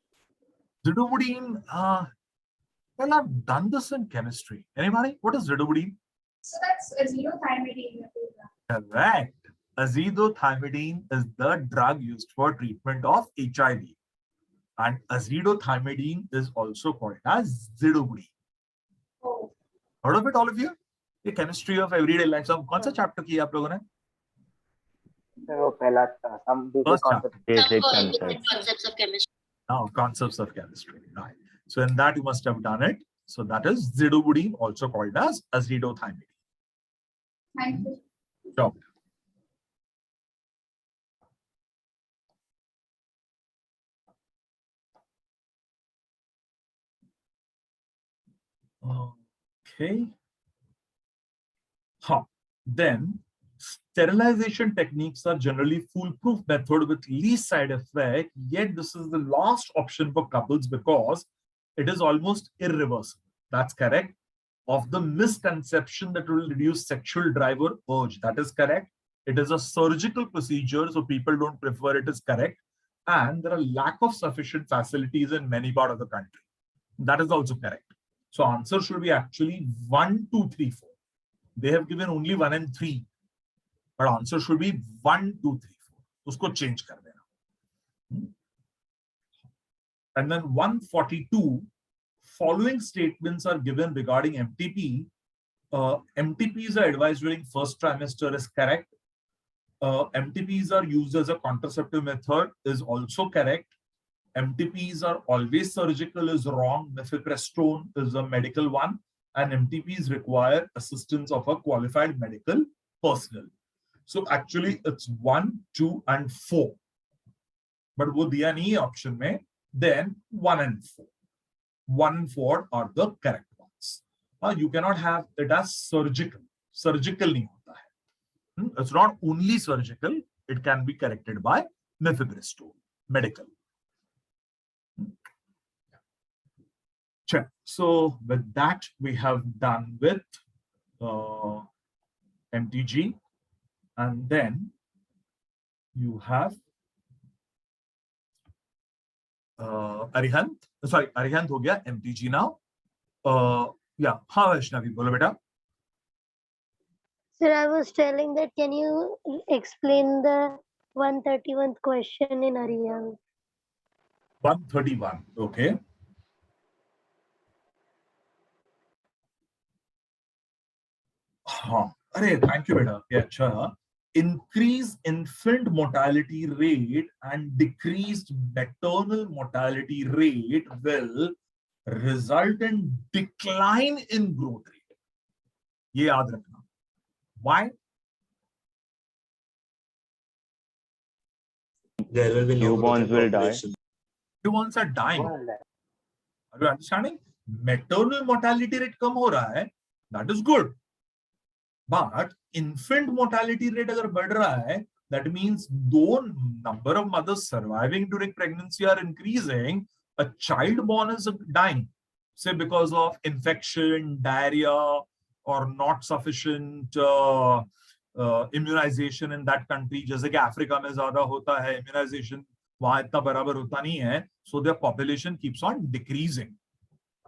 Speaker 1: Zidovudine, well, I've done this in chemistry. Anybody? What is zidovudine?
Speaker 7: So that's azithromycin.
Speaker 1: Correct. Azithromycin is the drug used for treatment of HIV. And azithromycin is also called as zidovudine.
Speaker 7: Oh.
Speaker 1: Heard of it, all of you? The chemistry of everyday life. So, कौन सा chapter किया आप लोगों ने?
Speaker 11: Some basic
Speaker 16: concepts of chemistry.
Speaker 1: Oh, concepts of chemistry. Right. So in that you must have done it. So that is zidovudine, also called as azithromycin.
Speaker 7: Thank you.
Speaker 1: Sure. Okay. Then sterilization techniques are generally foolproof method with least side effect, yet this is the last option for couples because it is almost irreversible. That's correct. Of the misconception that will reduce sexual drive or urge, that is correct. It is a surgical procedure, so people don't prefer it, is correct. And there are lack of sufficient facilities in many parts of the country. That is also correct. So answer should be actually 1, 2, 3, 4. They have given only 1 and 3. But answer should be 1, 2, 3, 4. Usko change kar dena. And then 142, following statements are given regarding MTP. MTPs are advised during first trimester is correct. MTPs are used as a contraceptive method is also correct. MTPs are always surgical is wrong. Mifepristone is a medical one. And MTPs require assistance of a qualified medical personnel. So actually it's 1, 2, and 4. But wo diya nahi hai option mein, then 1 and 4. 1 and 4 are the correct ones. You cannot have it as surgical. Surgical nahi hota hai. It's not only surgical, it can be corrected by mifepristone, medical. Check. So with that, we have done with MTG. And then you have Arihant. Sorry, Arihant ho gaya, MTG now. Yeah, हाँ वैष्णवी बोलो बेटा.
Speaker 6: Sir, I was telling that can you explain the 131st question in Arihant?
Speaker 1: 131, okay. हाँ, अरे thank you बेटा. ये अच्छा है. Increased infant mortality rate and decreased maternal mortality rate will result in decline in growth rate. ये याद रखना. Why?
Speaker 13: There will be no growth in
Speaker 9: Newborns will die.
Speaker 13: population.
Speaker 1: Newborns are dying. Are you understanding? Maternal mortality rate कम हो रहा है, that is good. But infant mortality rate अगर बढ़ रहा है, that means though number of mothers surviving during pregnancy are increasing, a child born is dying, say because of infection, diarrhea, or not sufficient immunization in that country. जैसे कि Africa में ज्यादा होता है, immunization वहां इतना बराबर होता नहीं है, so their population keeps on decreasing.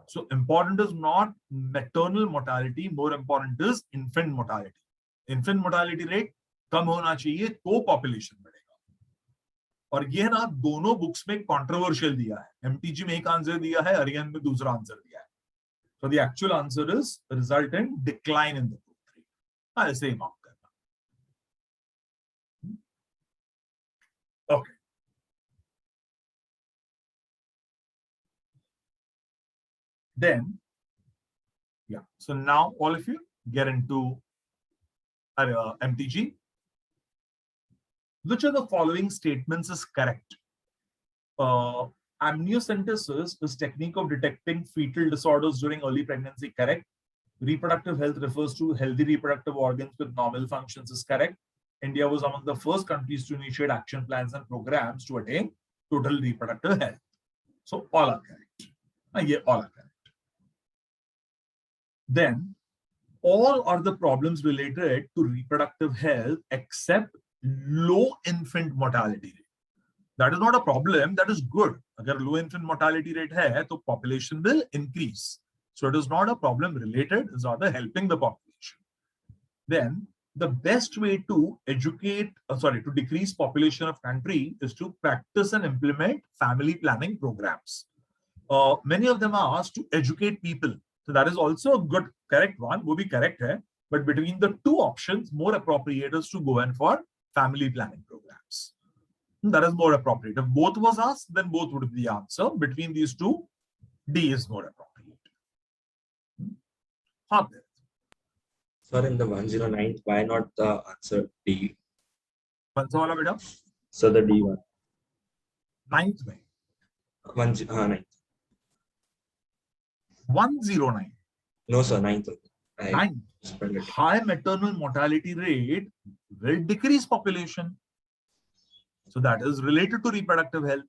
Speaker 1: So important is not maternal mortality, more important is infant mortality. Infant mortality rate कम होना चाहिए तो population बढ़ेगा. और ये ना दोनों बुक्स में controversial दिया है. MTG में एक आंसर दिया है, अरियन में दूसरा आंसर दिया है. So the actual answer is resultant decline in the growth rate. ऐसे ही मार्क करना. Okay. Then, yeah, so now all of you get into MTG. Which of the following statements is correct? Amniocentesis is technique of detecting fetal disorders during early pregnancy, correct? Reproductive health refers to healthy reproductive organs with normal functions, is correct. India was among the first countries to initiate action plans and programs to attain total reproductive health. So all are correct. Yeah, all are correct. Then all are the problems related to reproductive health except low infant mortality rate. That is not a problem, that is good. Agar low infant mortality rate hai, to population will increase. So it is not a problem related, it's rather helping the population. Then the best way to to decrease population of country is to practice and implement family planning programs. Many of them are asked to educate people. So that is also a good, correct one, would be correct hai. But between the two options, more appropriate is to go in for family planning programs. That is more appropriate. If both was asked, then both would be the answer. Between these two, D is more appropriate.
Speaker 13: Sir, in the 109th, why not the answer D?
Speaker 1: कौन सा वाला बेटा?
Speaker 13: So the D one.
Speaker 1: 9th में.
Speaker 13: 9th.
Speaker 1: 109.
Speaker 13: No, sir, 9th.
Speaker 1: 9. High maternal mortality rate will decrease population. So that is related to reproductive health.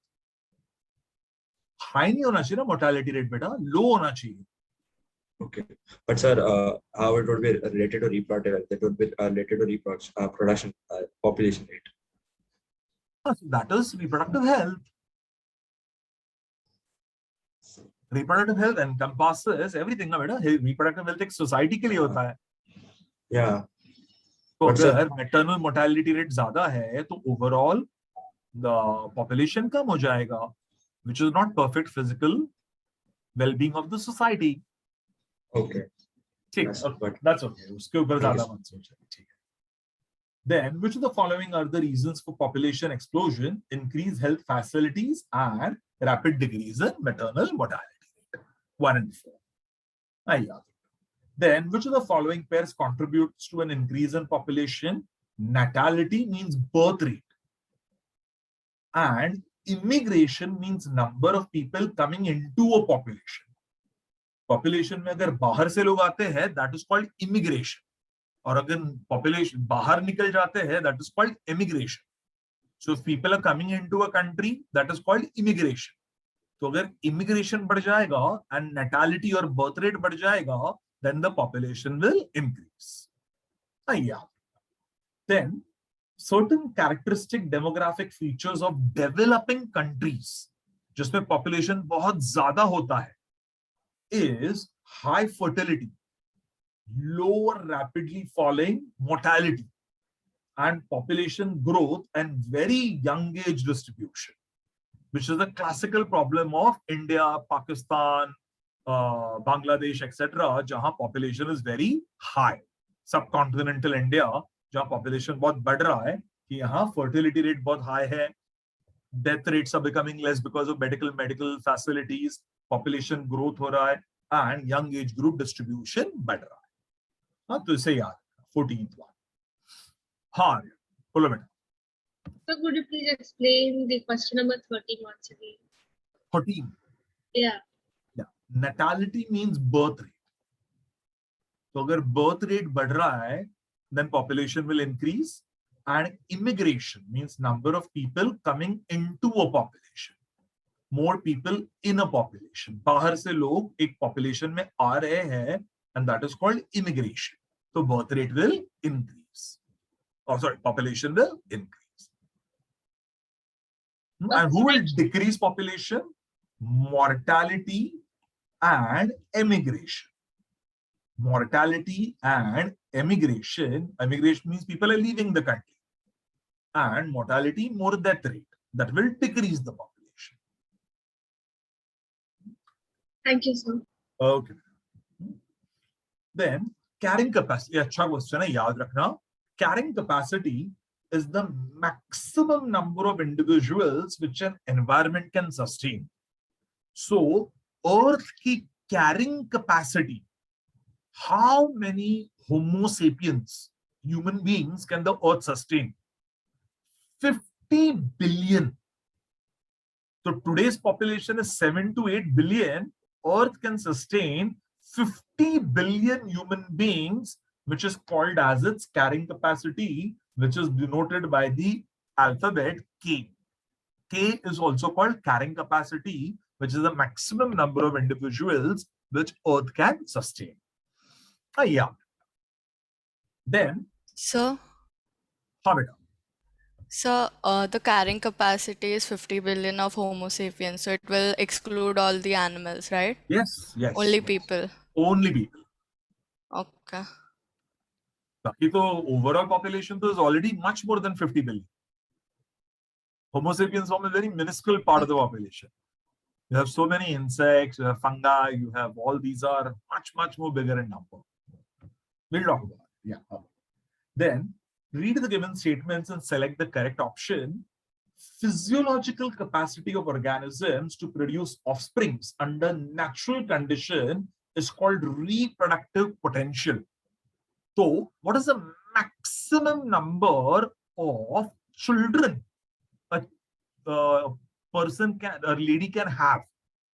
Speaker 1: High नहीं होना चाहिए ना mortality rate बेटा, low होना चाहिए.
Speaker 13: Okay, but sir, how it would be related to reproductive health? It would be related to production population rate.
Speaker 1: So that is reproductive health. Reproductive health encompasses everything ना बेटा. Reproductive health एक society के लिए होता है.
Speaker 13: Yeah.
Speaker 1: तो अगर maternal mortality rate ज्यादा है, तो overall the population कम हो जाएगा, which is not perfect physical well-being of the society.
Speaker 13: Okay.
Speaker 1: That's okay. उसके ऊपर ज़्यादा मत सोचो. Then, which of the following are the reasons for population explosion, increased health facilities, and rapid decrease in maternal mortality? 1 and 4. Then, which of the following pairs contributes to an increase in population? Natality means birth rate, and immigration means number of people coming into a population. Population में अगर बाहर से लोग आते हैं, that is called immigration. और अगर population बाहर निकल जाते हैं, that is called immigration. So if people are coming into a country, that is called immigration. तो अगर immigration बढ़ जाएगा and natality और birth rate बढ़ जाएगा, then the population will increase. Then certain characteristic demographic features of developing countries, जिसमें population बहुत ज़्यादा होता है, is high fertility, low or rapidly falling mortality, and population growth and very young age distribution, which is the classical problem of India, Pakistan, Bangladesh, etc., जहां population is very high. Subcontinental India, जहां population बहुत बढ़ रहा है, कि यहाँ fertility rate बहुत high है, death rates are becoming less because of medical facilities, population growth हो रहा है, and young age group distribution बढ़ रहा है. हाँ, तो इसे याद 14th one. हाँ, बोलो बेटा.
Speaker 18: So could you please explain the question number 13 once again?
Speaker 1: 13.
Speaker 18: Yeah.
Speaker 1: Yeah. Natality means birth rate. तो अगर birth rate बढ़ रहा है, then population will increase, and immigration means number of people coming into a population. More people in a population. बाहर से लोग एक population में आ रहे हैं, and that is called immigration. So birth rate will increase. Oh, sorry, population will increase. And who will decrease population? Mortality and emigration. Mortality and emigration. Emigration means people are leaving the country. And mortality, more death rate. That will decrease the population.
Speaker 18: Thank you, sir.
Speaker 1: Okay. Then carrying capacity. अच्छा question है, याद रखना. Carrying capacity is the maximum number of individuals which an environment can sustain. So, Earth की carrying capacity, how many Homo sapiens, human beings, can the Earth sustain? 50 billion. So today's population is 7 to 8 billion. Earth can sustain 50 billion human beings, which is called as its carrying capacity, which is denoted by the alphabet K. K is also called carrying capacity, which is the maximum number of individuals which Earth can sustain. Yeah. Then,
Speaker 19: Sir,
Speaker 1: how it?
Speaker 19: so the carrying capacity is 50 billion of Homo sapiens, so it will exclude all the animals, right?
Speaker 1: Yes, yes.
Speaker 19: Only
Speaker 1: yes.
Speaker 19: people.
Speaker 1: Only people.
Speaker 19: Okay.
Speaker 1: बाकी तो overall population is already much more than 50 billion. Homo sapiens form a very minuscule part of the population. You have so many insects, you have fungi, you have all these are much more bigger in number. We'll talk about it. Yeah. Then read the given statements and select the correct option. Physiological capacity of organisms to produce offsprings under natural condition is called reproductive potential. So, what is the maximum number of children a person can, a lady can have,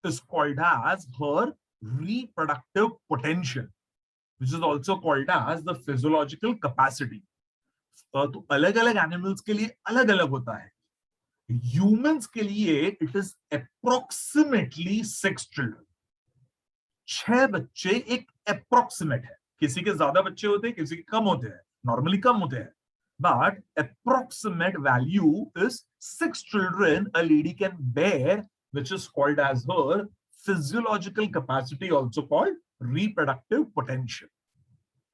Speaker 1: is called as her reproductive potential, which is also called as the physiological capacity. तो अलग-अलग animals के लिए अलग-अलग होता है. Humans के लिए it is approximately 6 children. 6 बच्चे एक approximate है. किसी के ज्यादा बच्चे होते हैं, किसी के कम होते हैं. Normally कम होते हैं. But approximate value is 6 children a lady can bear, which is called as her physiological capacity, also called reproductive potential.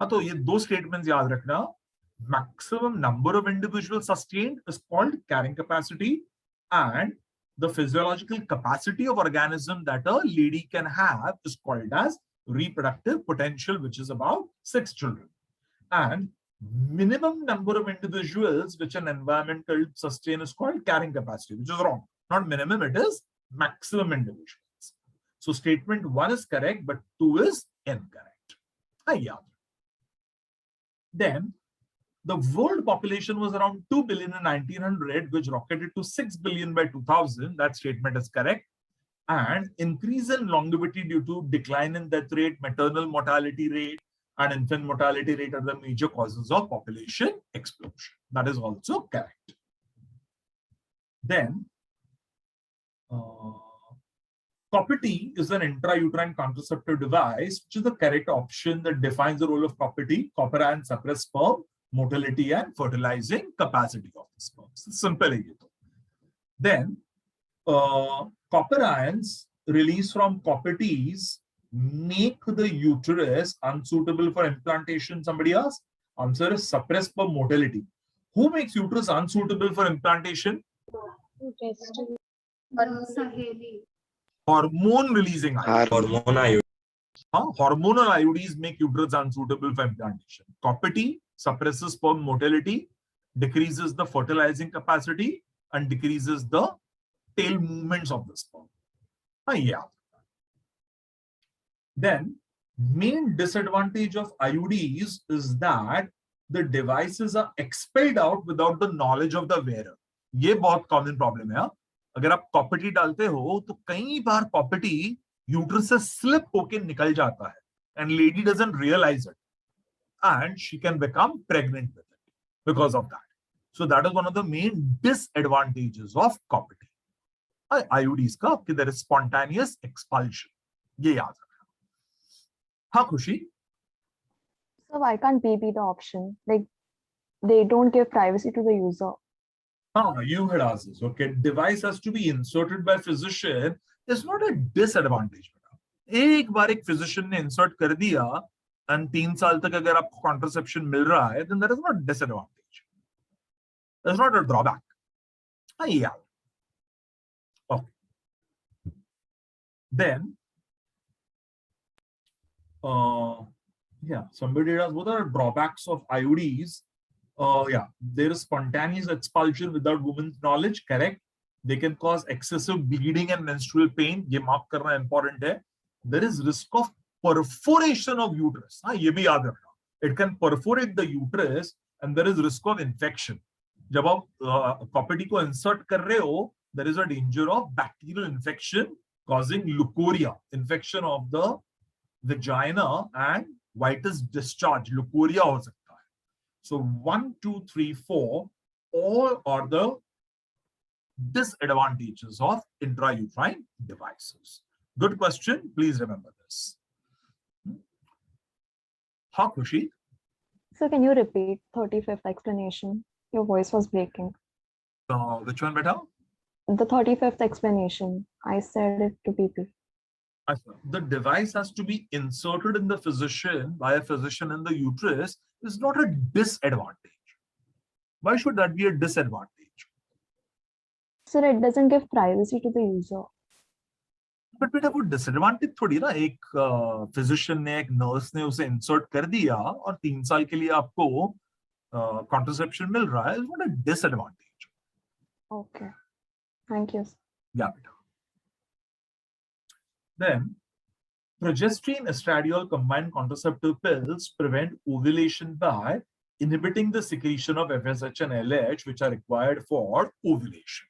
Speaker 1: तो ये दो statements याद रखना. Maximum number of individuals sustained is called carrying capacity, and the physiological capacity of organism that a lady can have is called as reproductive potential, which is about 6 children. And minimum number of individuals which an environment can sustain is called carrying capacity, which is wrong. Not minimum, it is maximum individuals. So statement 1 is correct, but 2 is incorrect. Yeah. Then the world population was around 2 billion in 1900, which rocketed to 6 billion by 2000. That statement is correct. And increase in longevity due to decline in death rate, maternal mortality rate, and infant mortality rate are the major causes of population explosion. That is also correct. Then, Copy is an intrauterine contraceptive device, which is the correct option that defines the role of copy. Copper ions suppress sperm motility and fertilizing capacity of the sperm. Simple. Then, copper ions released from copies make the uterus unsuitable for implantation. Somebody else? Answer is suppress sperm motility. Who makes uterus unsuitable for implantation?
Speaker 2: Saheli.
Speaker 1: Hormone releasing IUD. Hormonal IUDs make uterus unsuitable for implantation. Copy suppresses sperm motility, decreases the fertilizing capacity, and decreases the tail movements of the sperm. Yeah. Then, main disadvantage of IUDs is that the devices are expelled out without the knowledge of the wearer. ये बहुत common problem है. अगर आप कॉपिटी डालते हो तो कई बार कॉपिटी uterus से स्लिप होके निकल जाता है and lady doesn't realize it and she can become pregnant with it because of that. So that is one of the main disadvantages of copying. IUDs का कि there is spontaneous expulsion. ये याद रखना. हाँ खुशी.
Speaker 20: So why can't B be the option? Like they don't give privacy to the user.
Speaker 1: You had asked this. Okay, device has to be inserted by physician is not a disadvantage. एक बार एक physician ने insert कर दिया and 3 साल तक अगर आपको contraception मिल रहा है, then that is not disadvantage. That's not a drawback. Yeah. Okay. Then, somebody asked what are drawbacks of IUDs? There is spontaneous expulsion without woman's knowledge. Correct. They can cause excessive bleeding and menstrual pain. ये mark करना important है. There is risk of perforation of uterus. ये भी याद रखना. It can perforate the uterus and there is risk of infection. जब आप कॉपिटी को insert कर रहे हो, there is a danger of bacterial infection causing leukorrhea, infection of the vagina and whitish discharge. Leukorrhea हो सकता है. So 1, 2, 3, 4, all are the disadvantages of intrauterine devices. Good question. Please remember this. How, Khushi?
Speaker 20: So can you repeat 35th explanation? Your voice was breaking.
Speaker 1: Which one, beta?
Speaker 20: The 35th explanation. I said it to BP.
Speaker 1: The device has to be inserted in the physician by a physician in the uterus is not a disadvantage. Why should that be a disadvantage?
Speaker 20: So it doesn't give privacy to the user.
Speaker 1: But बेटा वो disadvantage थोड़ी ना. एक physician ने एक nurse ने उसे insert कर दिया और 3 साल के लिए आपको contraception मिल रहा है. It's not a disadvantage.
Speaker 20: Okay. Thank you.
Speaker 1: Yeah. Then, progesterone estradiol combined contraceptive pills prevent ovulation by inhibiting the secretion of FSH and LH, which are required for ovulation.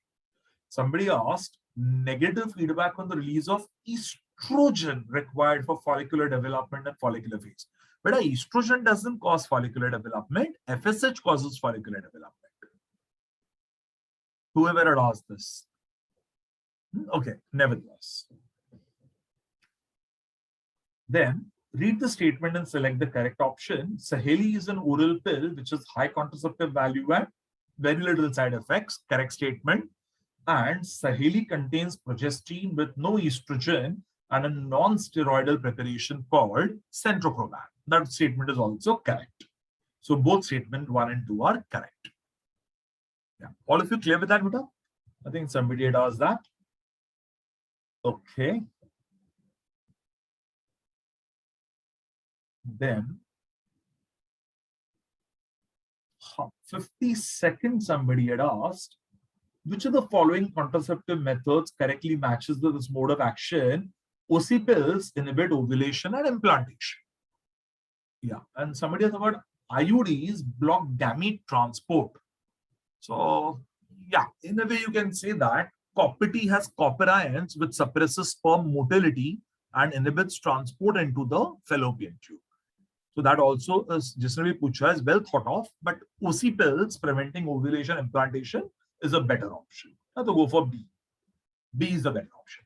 Speaker 1: Somebody asked negative feedback on the release of estrogen required for follicular development and follicular phase. But estrogen doesn't cause follicular development. FSH causes follicular development. Whoever had asked this. Okay, nevertheless. Then read the statement and select the correct option. Saheli is an oral pill which has high contraceptive value and very little side effects. Correct statement. And Saheli contains progesterone with no estrogen and a non-steroidal preparation called centroproban. That statement is also correct. So both statement 1 and 2 are correct. Yeah. All of you clear with that, Buddha? I think somebody had asked that. Okay. Then 52nd somebody had asked, which of the following contraceptive methods correctly matches this mode of action? OC pills inhibit ovulation and implantation. Yeah, and somebody has about IUDs block gamete transport. So yeah, in a way you can say that Copy has copper ions which suppresses sperm motility and inhibits transport into the fallopian tube. So that also is जिसने भी पूछा is well thought of, but OC pills preventing ovulation implantation is a better option. So go for B. B is the better option.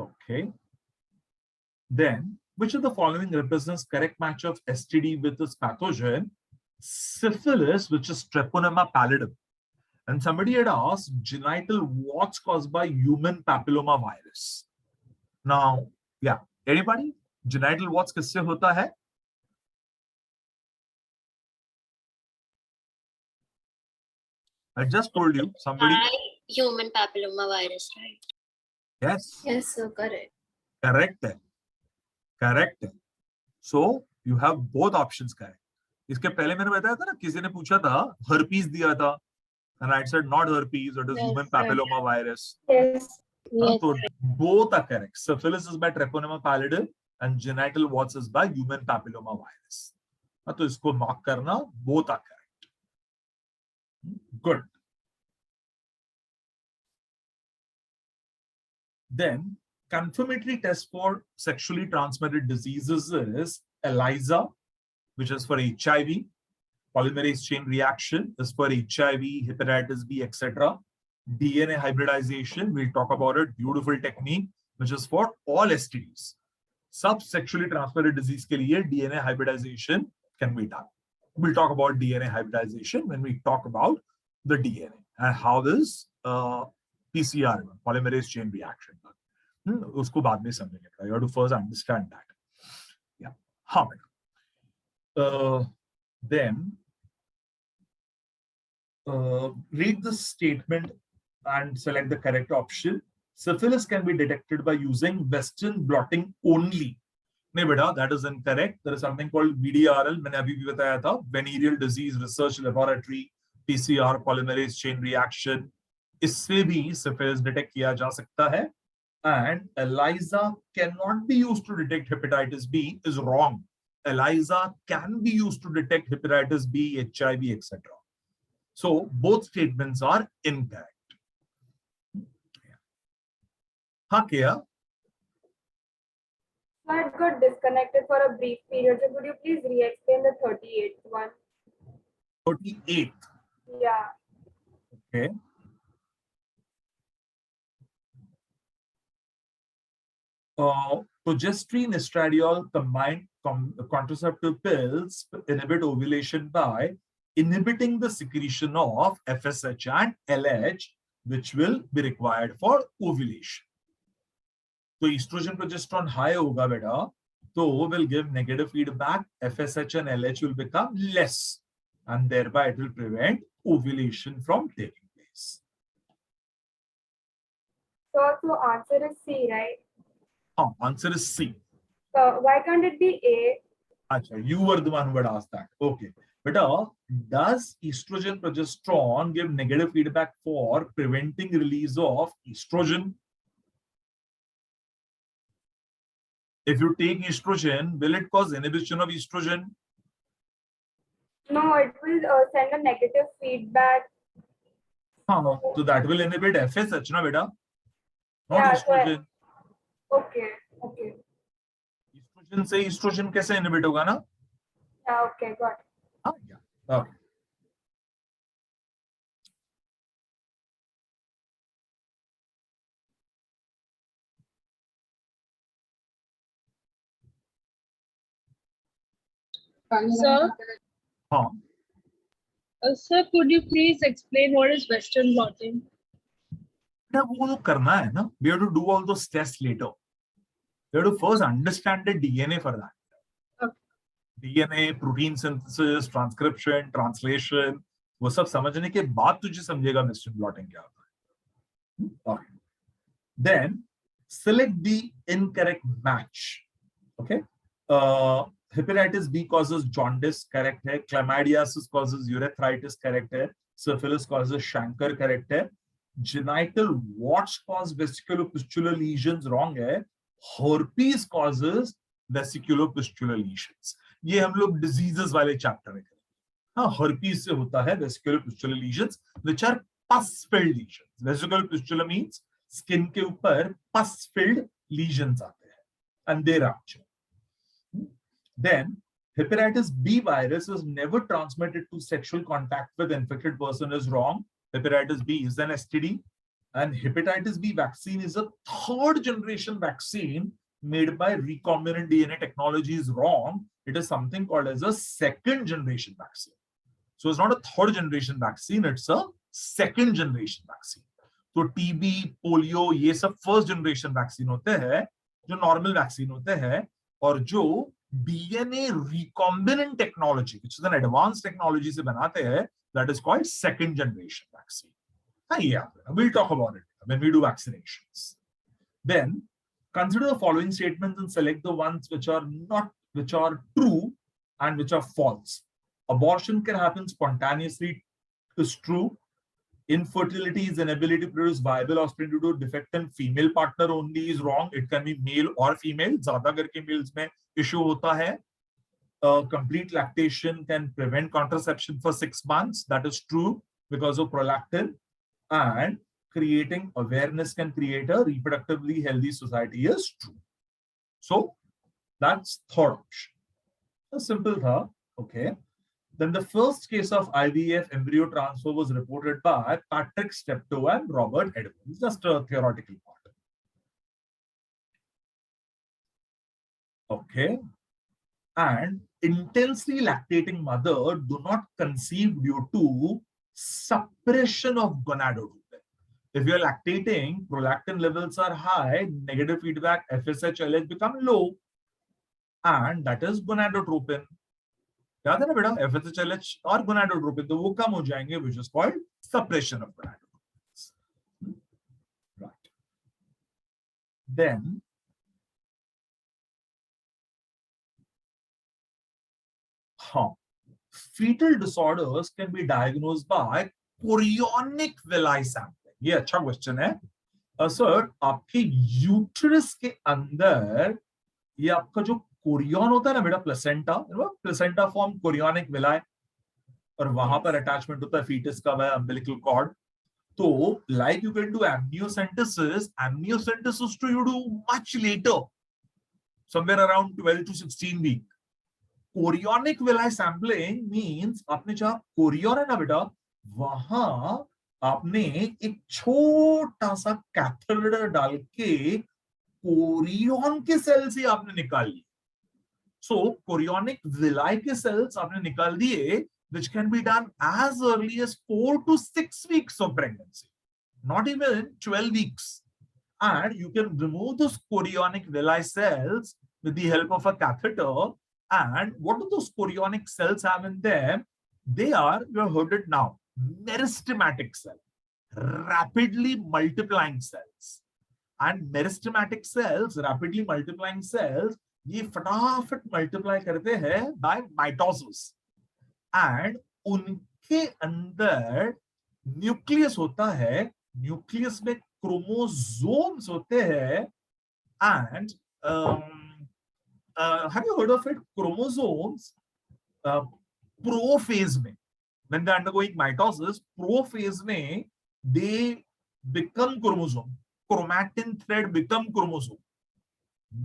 Speaker 1: Okay. Then, which of the following represents correct match of STD with its pathogen? Syphilis, which is Treponema pallidum. And somebody had asked genital warts caused by human papilloma virus. Now, yeah, anybody? Genital warts किससे होता है? I just told you, somebody.
Speaker 16: Human papilloma virus, right?
Speaker 1: Yes.
Speaker 17: Yes, sir, correct.
Speaker 1: Correct. Correct. So you have both options correct. इसके पहले मैंने बताया था ना, किसी ने पूछा था herpes दिया था, and I said not herpes, it is human papilloma virus.
Speaker 17: Yes.
Speaker 1: So both are correct. Syphilis is by Treponema pallidum and genital warts is by human papilloma virus. तो इसको mark करना, both are correct. Good. Then confirmatory test for sexually transmitted diseases is ELISA, which is for HIV. Polymerase chain reaction is for HIV, hepatitis B, etc. DNA hybridization, we'll talk about it, beautiful technique, which is for all STDs. Sub sexually transmitted disease ke liye DNA hybridization can be done. We'll talk about DNA hybridization when we talk about the DNA and how this PCR, polymerase chain reaction, usko baad mein samjhenge. You have to first understand that. Yeah. Then read the statement and select the correct option. Syphilis can be detected by using Western blotting only. No, beta, that is incorrect. There is something called VDRL. मैंने अभी भी बताया था. Venereal Disease Research Laboratory, PCR, polymerase chain reaction. इससे भी syphilis detect किया जा सकता है. And ELISA cannot be used to detect hepatitis B is wrong. ELISA can be used to detect hepatitis B, HIV, etc. So both statements are incorrect. Kia?
Speaker 21: I got disconnected for a brief period. So could you please re-explain the 38th one?
Speaker 1: 38th.
Speaker 21: Yeah.
Speaker 1: Okay. Progesterone estradiol combined contraceptive pills inhibit ovulation by inhibiting the secretion of FSH and LH, which will be required for ovulation. So estrogen progesterone high hoga beta, so will give negative feedback. FSH and LH will become less, and thereby it will prevent ovulation from taking place.
Speaker 21: So answer is C, right?
Speaker 1: Answer is C.
Speaker 21: Why can't it be A?
Speaker 1: Achha, you were the one who had asked that. Okay. Beta, does estrogen progesterone give negative feedback for preventing release of estrogen? If you take estrogen, will it cause inhibition of estrogen?
Speaker 21: No, it will send a negative feedback.
Speaker 1: So that will inhibit FSH, na beta? Not
Speaker 21: Yeah,
Speaker 1: estrogen.
Speaker 21: Okay.
Speaker 1: Estrogen से estrogen कैसे inhibit होगा ना?
Speaker 21: Yeah, okay, got it.
Speaker 1: Okay.
Speaker 18: Sir, sir, could you please explain what is Western blotting?
Speaker 1: Now, वो करना है ना. We have to do all those tests later. We have to first understand the DNA for that.
Speaker 18: Okay.
Speaker 1: DNA, protein synthesis, transcription, translation, वो सब समझने के बाद तुझे समझेगा Western blotting क्या होता है. Okay. Then select the incorrect match. Okay. Hepatitis B causes jaundice, correct है. Chlamydiasis causes urethritis, correct है. Syphilis causes chancre, correct है. Genital warts cause vesiculopustular lesions, wrong है. Herpes causes vesiculopustular lesions. ये हम लोग diseases वाले chapter में करेंगे. हाँ, herpes से होता है vesiculopustular lesions, which are pus-filled lesions. Vesiculopustular means skin के ऊपर pus-filled lesions आते हैं, and they rupture. Then hepatitis B virus is never transmitted to sexual contact with infected person is wrong. Hepatitis B is an STD, and hepatitis B vaccine is a third generation vaccine made by recombinant DNA technology is wrong. It is something called as a second generation vaccine. So it's not a third generation vaccine, it's a second generation vaccine. So TB, polio, ये सब first generation vaccine होते हैं, जो normal vaccine होते हैं, और जो DNA recombinant technology, which is an advanced technology से बनाते हैं, that is called second generation vaccine. Yeah, we'll talk about it when we do vaccinations. Then consider the following statements and select the ones which are true and which are false. Abortion can happen spontaneously is true. Infertility is inability to produce viable offspring due to defect in female partner only is wrong. It can be male or female. ज़्यादा करके males में issue होता है. Complete lactation can prevent contraception for 6 months. That is true because of prolactin. And creating awareness can create a reproductively healthy society is true. So that's third option. A simple thought. Okay. Then the first case of IVF embryo transfer was reported by Patrick Steptoe and Robert Edmonds. Just a theoretical part. Okay. And intensely lactating mother do not conceive due to suppression of gonadotropin. If you're lactating, prolactin levels are high, negative feedback, FSH, LH become low. And that is gonadotropin. याद है ना बेटा FSH, LH और gonadotropin तो वो कम हो जाएंगे, which is called suppression of gonadotropin. Right. Then fetal disorders can be diagnosed by chorionic villi sampling. ये अच्छा क्वेश्चन है. सर आपके यूट्रस के अंदर ये आपका जो कोरियन होता है ना बेटा, प्लेसेंटा फॉर्म कोरियोनिक विलाई, और वहां पर अटैचमेंट होता है फीटस का वह अम्बिलिकल कॉर्ड. तो like you can do amniocentesis to you do much later, somewhere around 12 to 16 week. Chorionic villi sampling means आपने जहां कोरियन है ना बेटा, वहां आपने एक छोटा सा कैथेटर डाल के कोरियन के सेल्स ही आपने निकाल लिए. सो कोरियोनिक विलाई के सेल्स आपने निकाल दिए, which can be done as early as 4 to 6 weeks of pregnancy, not even 12 weeks. And you can remove those chorionic villi cells with the help of a catheter. And what do those chorionic cells have in them? They are, you have heard it now, meristematic cells, rapidly multiplying cells. And meristematic cells, rapidly multiplying cells, ये फटाफट multiply करते हैं by mitosis. And उनके अंदर nucleus होता है, nucleus में chromosomes होते हैं. And have you heard of it? Chromosomes prophase में, when they are undergoing mitosis, prophase में they become chromosome. Chromatin thread become chromosome.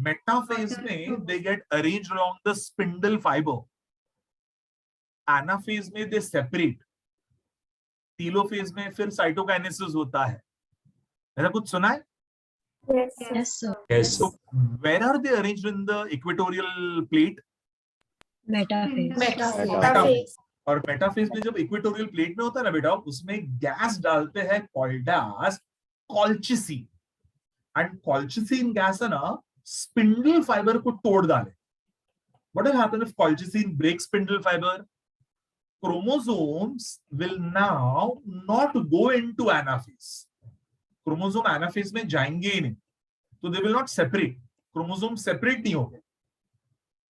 Speaker 1: Metaphase में they get arranged along the spindle fiber. Anaphase में they separate. Telophase में फिर cytokinesis होता है. ऐसा कुछ सुना है?
Speaker 21: Yes, sir.
Speaker 13: Yes.
Speaker 1: So where are they arranged in the equatorial plate?
Speaker 21: Metaphase.
Speaker 1: और मेटाफेज में जब इक्वेटोरियल प्लेट में होता है ना बेटा, उसमें गैस डालते हैं called as colchicine. And colchicine gas है ना, स्पिंडल फाइबर को तोड़ डाले. What will happen if colchicine break spindle fibre? Chromosomes will now not go into anaphase. Chromosome anaphase में जाएंगे ही नहीं, तो they will not separate. Chromosome separate नहीं होंगे.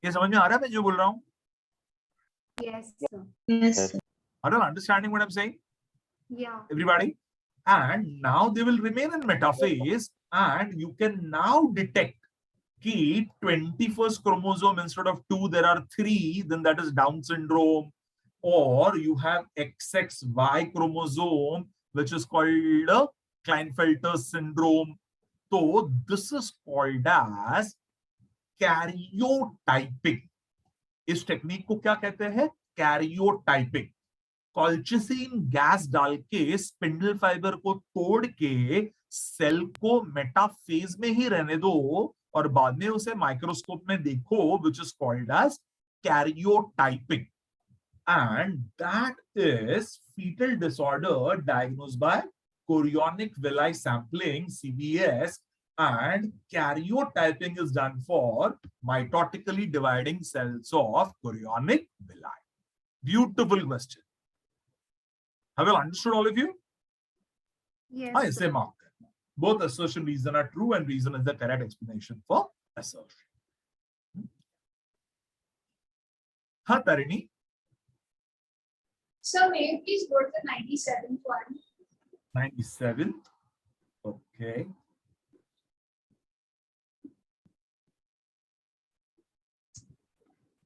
Speaker 1: ये समझ में आ रहा है मैं जो बोल रहा हूं?
Speaker 2: Yes, sir.
Speaker 21: Yes.
Speaker 1: Are you understanding what I'm saying?
Speaker 2: Yeah.
Speaker 1: Everybody? And now they will remain in metaphase, and you can now detect कि 21st chromosome instead of 2 there are 3, then that is Down syndrome. Or you have XXY chromosome, which is called Klinefelter syndrome. So this is called as karyotyping. इस technique को क्या कहते हैं? Karyotyping. Colchicine gas डाल के spindle fibre को तोड़ के सेल को मेटाफेज में ही रहने दो और बाद में उसे माइक्रोस्कोप में देखो, which is called as karyotyping. And that is fetal disorder diagnosed by chorionic villi sampling, CVS. And karyotyping is done for mitotically dividing cells of chorionic villi. Beautiful question. Have you understood, all of you?
Speaker 2: Yes.
Speaker 1: I say mark. Both assertion reason are true and reason is the correct explanation for assertion. Ha, Tarini?
Speaker 21: So may you please go to the 97th one?
Speaker 1: 97. Okay.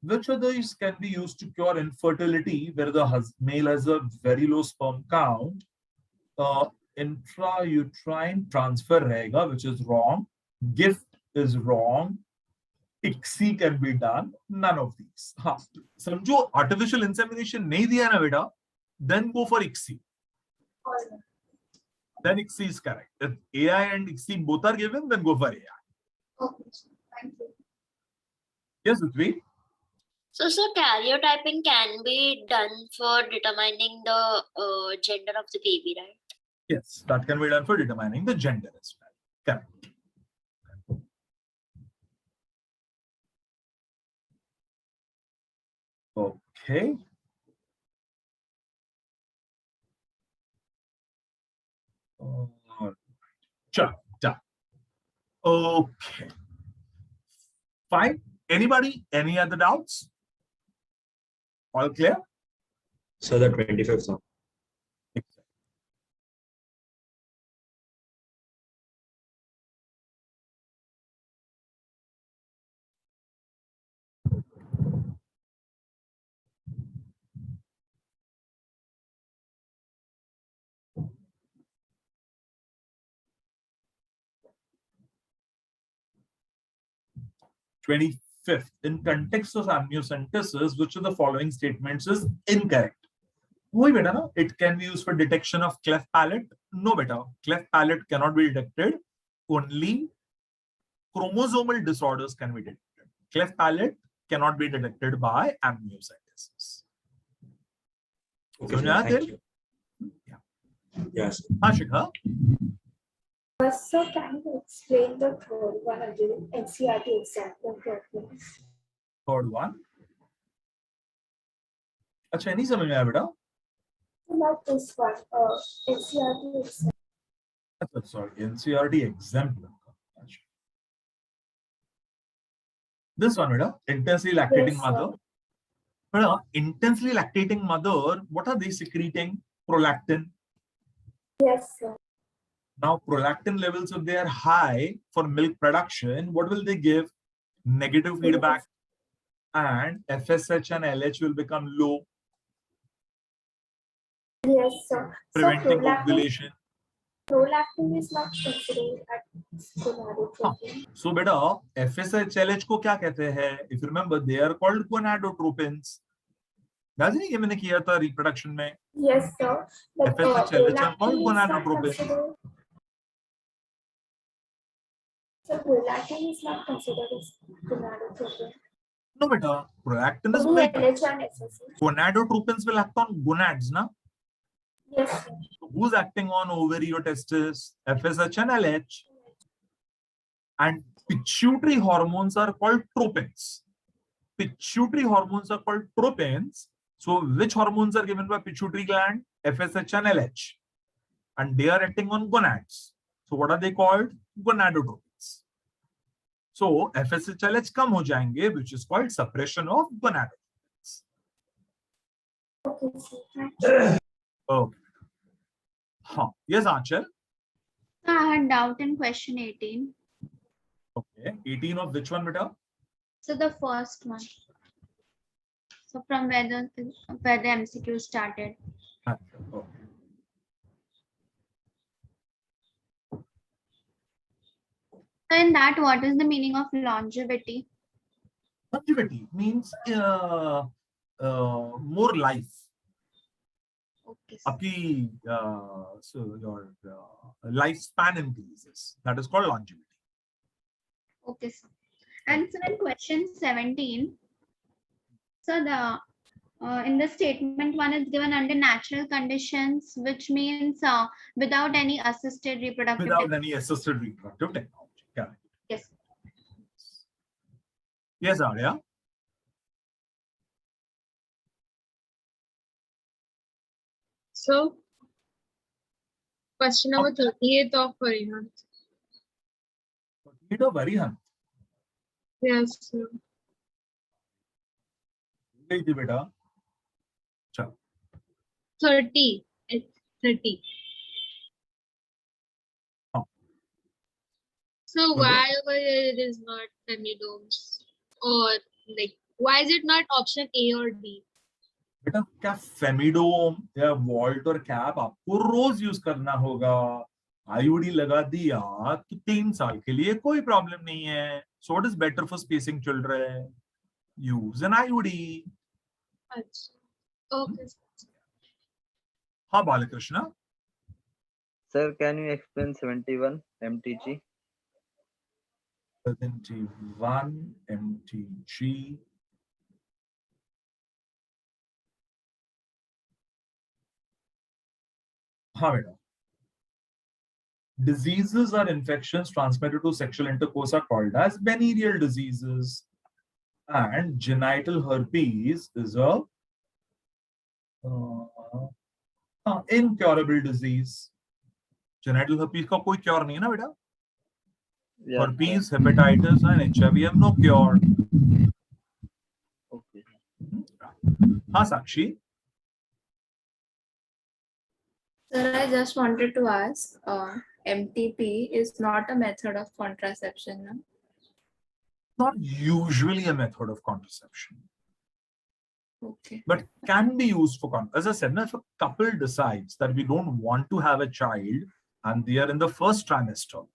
Speaker 1: Which of these can be used to cure infertility where the male has a very low sperm count? Intrauterine transfer रहेगा, which is wrong. Gift is wrong. ICSI can be done. None of these. हाँ, समझो artificial insemination नहीं दिया ना बेटा, then go for ICSI. Then ICSI is correct. If AI and ICSI both are given, then go for AI.
Speaker 7: Okay, thank you.
Speaker 1: Yes, Utvi?
Speaker 16: So, karyotyping can be done for determining the gender of the baby, right?
Speaker 1: Yes, that can be done for determining the gender as well. Correct. Okay. Sure, done. Okay. Fine. Anybody? Any other doubts? All clear?
Speaker 13: So the 25th song.
Speaker 1: 25th. In context of amniocentesis, which of the following statements is incorrect? वही बेटा ना, it can be used for detection of cleft palate. No बेटा, cleft palate cannot be detected. Only chromosomal disorders can be detected. Cleft palate cannot be detected by amniocentesis.
Speaker 13: Okay, sir, thank you. Yes.
Speaker 1: Ashika?
Speaker 21: So can you explain the third one again? NCERT example, please.
Speaker 1: Third one. अच्छा नहीं समझ में आया बेटा?
Speaker 21: Not this one. NCERT example.
Speaker 1: Sorry, NCERT exemplar. This one, beta, intensely lactating
Speaker 21: Yes,
Speaker 1: mother. Beta, intensely lactating mother, what are they secreting? Prolactin.
Speaker 21: Yes, sir.
Speaker 1: Now, prolactin levels, if they are high for milk production, what will they give? Negative feedback. And FSH and LH will become low.
Speaker 21: Yes, sir.
Speaker 1: Preventing
Speaker 21: so
Speaker 1: ovulation.
Speaker 21: Prolactin is not considered as gonadotropin.
Speaker 1: So, beta, FSH, LH को क्या कहते हैं? If you remember, they are called gonadotropins. Doesn't he मैंने किया था reproduction में?
Speaker 21: Yes, sir. But
Speaker 1: FSH, LH are called
Speaker 21: prolactin is not
Speaker 1: gonadotropins.
Speaker 21: considered. So prolactin is not considered as gonadotropin.
Speaker 1: No, beta. Prolactin is
Speaker 21: Only
Speaker 1: like
Speaker 21: LH and SSH.
Speaker 1: gonadotropins will act on gonads, na?
Speaker 21: Yes, sir.
Speaker 1: So who's acting on ovary or testis? FSH and LH. And pituitary hormones are called tropins. Pituitary hormones are called tropins. So which hormones are given by pituitary gland? FSH and LH. And they are acting on gonads. So what are they called? Gonadotropins. So FSH LH come ho jayenge, which is called suppression of gonadotropins.
Speaker 21: Okay, sir. Thank you.
Speaker 1: Okay. Huh. Yes, Aanchal.
Speaker 12: I had doubt in question 18.
Speaker 1: Okay. 18 of which one, beta?
Speaker 12: So the first one. So from where the MCQ started.
Speaker 1: Okay.
Speaker 12: So in that, what is the meaning of longevity?
Speaker 1: Longevity means more life.
Speaker 12: Okay.
Speaker 1: आपकी so your lifespan increases. That is called longevity.
Speaker 12: Okay, sir. And so in question 17, so the in the statement one is given under natural conditions, which means without any assisted reproductive
Speaker 1: Without any assisted reproductive technology. Correct.
Speaker 12: Yes.
Speaker 1: Yes, Arya.
Speaker 18: So, question number 38 of Arihant.
Speaker 1: It a very hun.
Speaker 18: Yes, sir.
Speaker 1: गई थी बेटा. चल.
Speaker 18: 30. It's 30. So why over here it is not femidomes, or like why is it not option A or D?
Speaker 1: बेटा क्या फेमिडोम या vault और cap आपको रोज use करना होगा. आईयूडी लगा दिया तो 3 साल के लिए कोई प्रॉब्लम नहीं है. So what is better for spacing children? Use N IUD.
Speaker 18: अच्छा, okay.
Speaker 1: हाँ Balkrishna.
Speaker 10: Sir, can you explain 71 MTG?
Speaker 1: 71 MTG. हाँ बेटा. Diseases or infections transmitted to sexual intercourse are called as venereal diseases, and genital herpes is a incurable disease. Genital herpes का कोई cure नहीं है ना बेटा.
Speaker 10: Yeah,
Speaker 1: Herpes, hepatitis, and HIV have no cure.
Speaker 10: okay.
Speaker 1: हाँ साक्षी.
Speaker 17: Sir, I just wanted to ask, MTP is not a method of contraception, no?
Speaker 1: Not usually a method of contraception,
Speaker 17: Okay.
Speaker 1: but can be used for as I said, now, if a couple decides that we don't want to have a child and they are in the first trimester,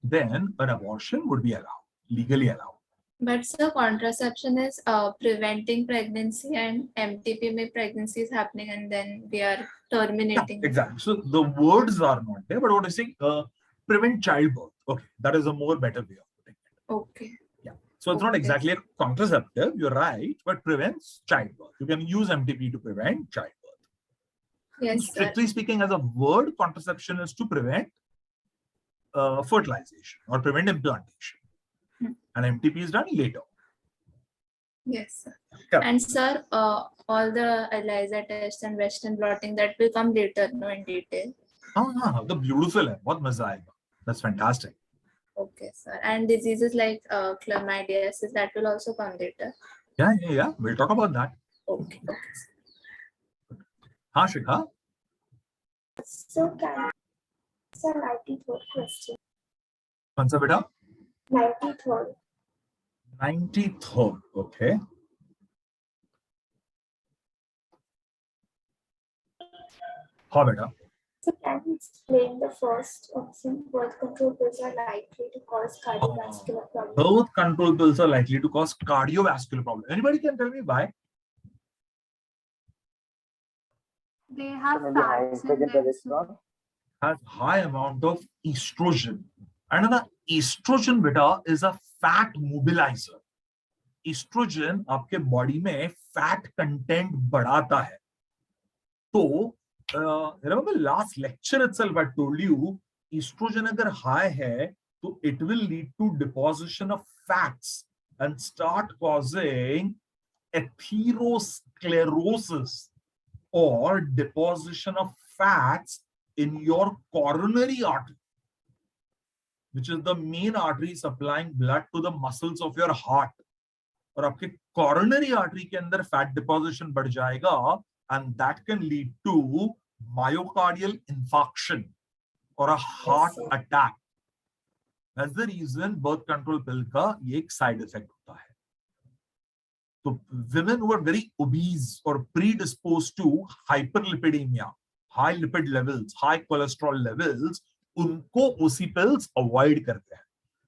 Speaker 1: then an abortion would be allowed, legally allowed.
Speaker 17: But sir, contraception is preventing pregnancy, and MTP may pregnancy is happening and then we are terminating.
Speaker 1: Yeah, exactly. So the words are not there, but what I say, prevent childbirth. Okay, that is a more better way of putting it.
Speaker 17: Okay.
Speaker 1: Yeah. So it's not exactly a contraceptive, you're right, but prevents childbirth. You can use MTP to prevent childbirth.
Speaker 17: Yes, sir.
Speaker 1: Strictly speaking, as a word, contraception is to prevent fertilization or prevent implantation. And MTP is done later.
Speaker 17: Yes, sir.
Speaker 1: Correct.
Speaker 17: And sir, all the ELISA tests and Western blotting that will come later, no, in detail.
Speaker 1: The beautiful है, बहुत मजा आएगा. That's fantastic.
Speaker 17: Okay, sir. And diseases like chlamydiasis, that will also come later.
Speaker 1: Yeah. We'll talk about that.
Speaker 17: Okay.
Speaker 1: हाँ शिखा.
Speaker 21: So can it's a 93rd question.
Speaker 1: कौन सा बेटा?
Speaker 21: 93rd.
Speaker 1: 93rd. Okay. हाँ बेटा.
Speaker 21: So can you explain the first option? Birth control pills are likely to cause cardiovascular problems.
Speaker 1: Birth control pills are likely to cause cardiovascular problems. Anybody can tell me why?
Speaker 2: They have
Speaker 11: Maybe
Speaker 2: fats in
Speaker 11: hydrogen
Speaker 2: them.
Speaker 11: cholesterol.
Speaker 1: Has high amount of estrogen. And the estrogen beta is a fat mobilizer. Estrogen आपके body में fat content बढ़ाता है. तो remember last lecture itself I told you estrogen अगर high है तो it will lead to deposition of fats and start causing atherosclerosis or deposition of fats in your coronary artery, which is the main artery supplying blood to the muscles of your heart. और आपके coronary artery के अंदर fat deposition बढ़ जाएगा, and that can lead to myocardial infarction or a heart attack. That's the reason birth control pill का ये एक side effect होता है. So women who are very obese or predisposed to hyperlipidemia, high lipid levels, high cholesterol levels, उनको OC pills avoid करते हैं,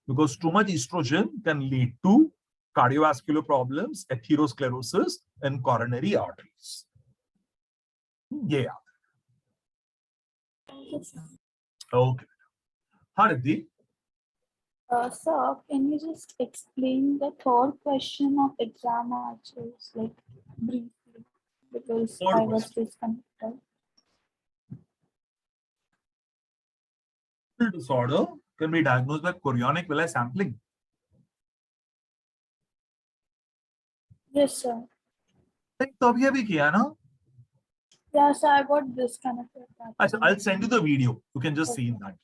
Speaker 1: because too much estrogen can lead to cardiovascular problems, atherosclerosis, and coronary arteries. Yeah. Okay. Hariddhi.
Speaker 21: Sir, can you just explain the third question of exam answers, like briefly, because I was disconnected.
Speaker 1: Disorder can be diagnosed by chorionic villi sampling.
Speaker 21: Yes, sir.
Speaker 1: तो अभी अभी किया ना?
Speaker 21: Yes, I got disconnected.
Speaker 1: अच्छा, I'll send you the video. You can just see in that.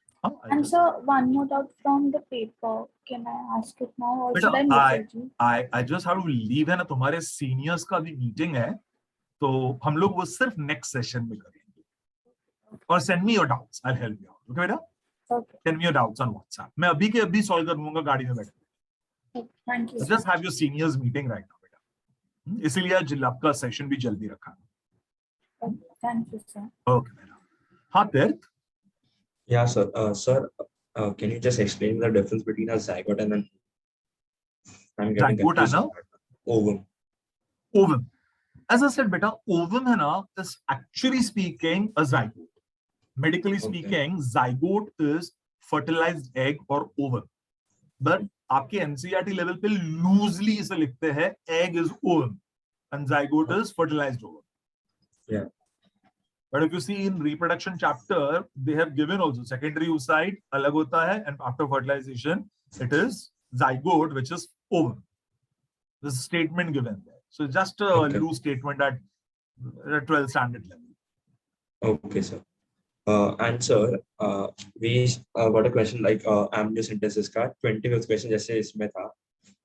Speaker 21: And sir, one more doubt from the paper. Can I ask it now, or should I message you?
Speaker 1: I just have to leave है ना, तुम्हारे seniors का भी meeting है, तो हम लोग वो सिर्फ next session में करेंगे. Or send me your doubts. I'll help you out. Okay बेटा?
Speaker 21: Okay.
Speaker 1: Send me your doubts on WhatsApp. मैं अभी के अभी solve कर दूंगा गाड़ी में बैठ के.
Speaker 21: Okay, thank you.
Speaker 1: Just have your seniors meeting right now, बेटा. इसीलिए आज लैब का सेशन भी जल्दी रखा.
Speaker 21: Okay, thank you, sir.
Speaker 1: Okay, बेटा. हाँ Tirth.
Speaker 13: Yeah, sir. Sir, can you just explain the difference between a zygote and an
Speaker 1: Zygote and a
Speaker 13: ovum?
Speaker 1: Ovum. As I said, beta, ovum है ना, is actually speaking a zygote. Medically speaking, zygote is fertilized egg or ovum. But आपके NCERT level पे loosely इसे लिखते हैं egg is ovum and zygote is fertilized ovum.
Speaker 13: Yeah.
Speaker 1: But if you see in reproduction chapter, they have given also secondary oocyte अलग होता है and after fertilization it is zygote which is ovum. This is statement given there. So just a loose statement at 12th standard level.
Speaker 13: Okay, sir. And sir, we got a question like amniocentesis का 25th question जैसे इसमें था,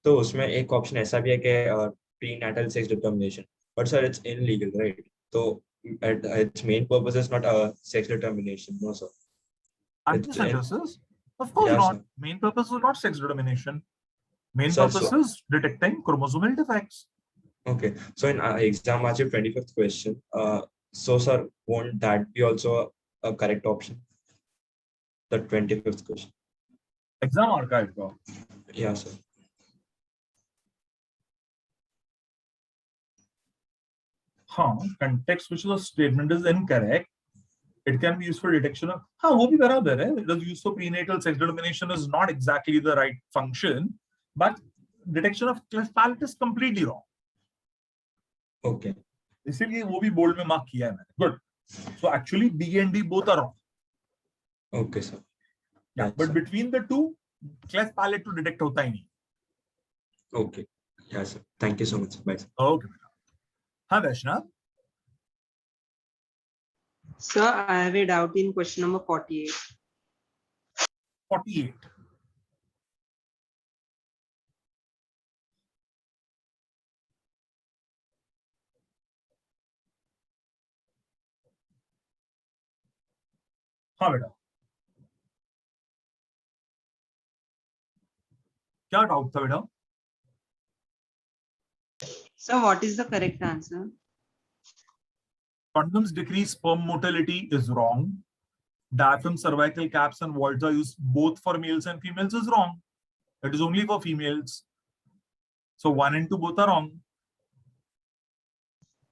Speaker 13: तो उसमें एक option ऐसा भी है कि prenatal sex determination, but sir it's illegal, right? So its main purpose is not sex determination, no sir.
Speaker 1: Amniocentesis? Of course not. Sir. Main purpose is not sex determination. Main purpose is detecting chromosomal defects.
Speaker 13: Okay, so in exam match 25th question, so sir, won't that be also a correct option? The 25th question.
Speaker 1: Exam archive.
Speaker 13: Yeah, sir.
Speaker 1: Context which the statement is incorrect. It can be used for detection of. वो भी बराबर है. It is used for prenatal sex determination is not exactly the right function, but detection of cleft palate is completely wrong.
Speaker 13: Okay.
Speaker 1: इसीलिए वो भी bold में mark किया है मैंने. Good. So actually B and D both are wrong.
Speaker 13: Okay, sir.
Speaker 1: Yeah, but between the two, cleft palate to detect होता ही नहीं.
Speaker 13: Okay. Yes, sir. Thank you so much. Bye.
Speaker 1: Okay. हाँ वैष्णव.
Speaker 3: Sir, I have a doubt in question number 48.
Speaker 1: 48. हाँ बेटा. क्या doubt था बेटा?
Speaker 3: Sir, what is the correct answer?
Speaker 1: Condoms decrease sperm motility is wrong. Diaphragm, cervical caps, and vaults are used both for males and females is wrong. It is only for females. So 1 and 2 both are wrong.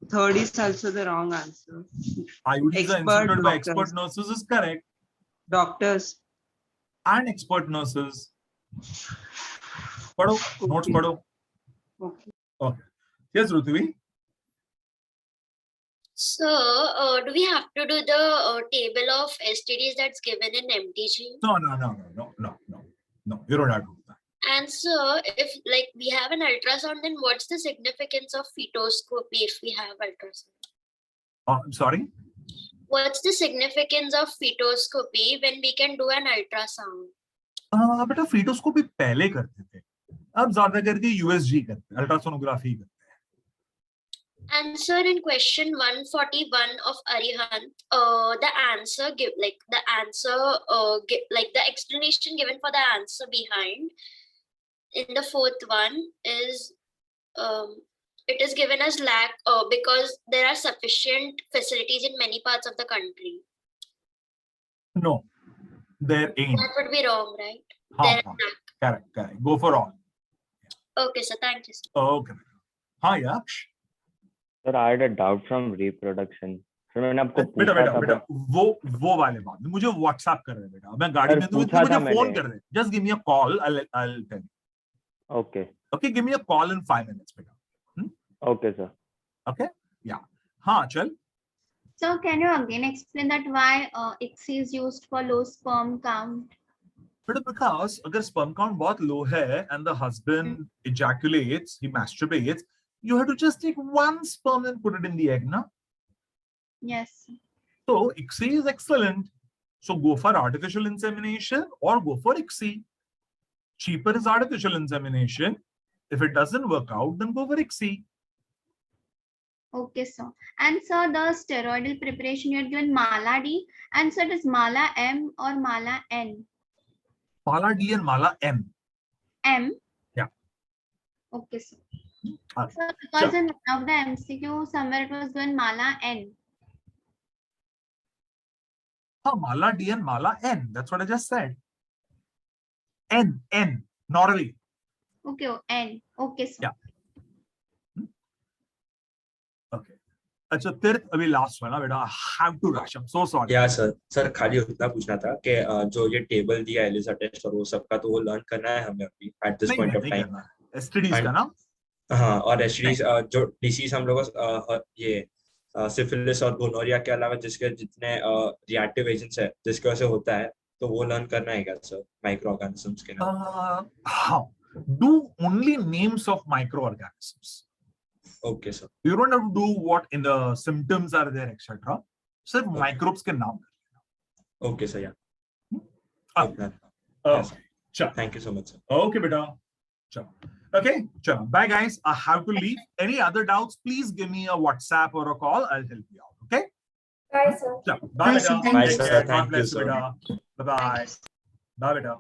Speaker 3: Third is also the wrong answer.
Speaker 1: IUDs are inserted by expert nurses is correct.
Speaker 3: Doctors.
Speaker 1: And expert nurses. Padho, notes padho.
Speaker 3: Okay.
Speaker 1: Okay. Yes, Rutvi.
Speaker 16: So, do we have to do the table of STDs that's given in MTG?
Speaker 1: No. You don't have to do that.
Speaker 16: And so, if like we have an ultrasound, then what's the significance of fetoscopy if we have ultrasound?
Speaker 1: I'm sorry?
Speaker 16: What's the significance of fetoscopy when we can do an ultrasound?
Speaker 1: बेटा फीटोस्कोपी पहले करते थे. अब ज्यादा करके USG करते हैं, ultrasonography करते हैं.
Speaker 16: And sir, in question 141 of Arihant, the answer give like the explanation given for the answer behind in the fourth one is it is given as lack because there are sufficient facilities in many parts of the country.
Speaker 1: No, there ain't.
Speaker 16: That would be wrong, right?
Speaker 1: Correct. Go for all.
Speaker 16: Okay, sir. Thank you. Sir.
Speaker 1: Okay. Hi, Yaksh.
Speaker 9: Sir, I had a doubt from reproduction. So मैंने आपको
Speaker 1: बेटा वो वाले बात मुझे WhatsApp कर रहे बेटा. मैं गाड़ी में तो मुझे फोन कर रहे. Just give me a call. I'll tell you.
Speaker 9: Okay.
Speaker 1: Okay, give me a call in 5 minutes, बेटा.
Speaker 9: Okay, sir.
Speaker 1: Okay. Yeah. हाँ चल.
Speaker 12: So can you again explain that why ICSI is used for low sperm count?
Speaker 1: But because अगर sperm count बहुत low है and the husband ejaculates, he masturbates, you have to just take one sperm and put it in the egg, na?
Speaker 12: Yes.
Speaker 1: So ICSI is excellent. So go for artificial insemination or go for ICSI. Cheaper is artificial insemination. If it doesn't work out, then go for ICSI.
Speaker 12: Okay, sir. And sir, the steroidal preparation you had given Mala D, and sir, it is Mala M or Mala N?
Speaker 1: Mala D and Mala M.
Speaker 12: M?
Speaker 1: Yeah.
Speaker 12: Okay, sir.
Speaker 1: Okay.
Speaker 12: Sir, because
Speaker 1: Sure.
Speaker 12: in one of the MCQ somewhere it was given Mala N.
Speaker 1: Mala D and Mala N. That's what I just said. N, Norali.
Speaker 12: Okay, oh, N. Okay, sir.
Speaker 1: Yeah. Okay. अच्छा तीर्थ अभी last वाला बेटा I have to rush. I'm so sorry.
Speaker 13: या sir खाली उतना पूछना था कि जो ये टेबल दिया है एलिसा टेस्ट और वो सबका तो वो लर्न करना है हमें अभी एट दिस पॉइंट ऑफ
Speaker 1: नहीं
Speaker 13: टाइम
Speaker 1: करना है एसटीडीज का ना
Speaker 13: हाँ और एसटीडीज जो डिसीज हम लोग ये सिफिलिस और गोनोरिया के अलावा जिसके जितने रिएक्टिव एजेंट्स है जिसकी वजह से होता है तो वो लर्न करना है क्या सर माइक्रो ऑर्गेनिजम्स के नाम
Speaker 1: हाँ do only names of microorganisms.
Speaker 13: Okay, sir.
Speaker 1: You don't have to do what in the symptoms are there, etc. सिर्फ microbes के नाम.
Speaker 13: Okay, sir. Yeah.
Speaker 1: Okay.
Speaker 13: Sure. Thank you so much, sir.
Speaker 1: Okay, beta. Chalo. Okay, chalo. Bye, guys. I have to leave. Any other doubts? Please give me a WhatsApp or a call. I'll help you out. Okay.
Speaker 15: Bye, sir.
Speaker 1: Chalo. Bye, beta.
Speaker 13: Bye,
Speaker 1: Take
Speaker 13: sir.
Speaker 1: care. God
Speaker 13: Thank you,
Speaker 1: bless you,
Speaker 13: sir.
Speaker 1: beta. Bye, bye. Bye, beta.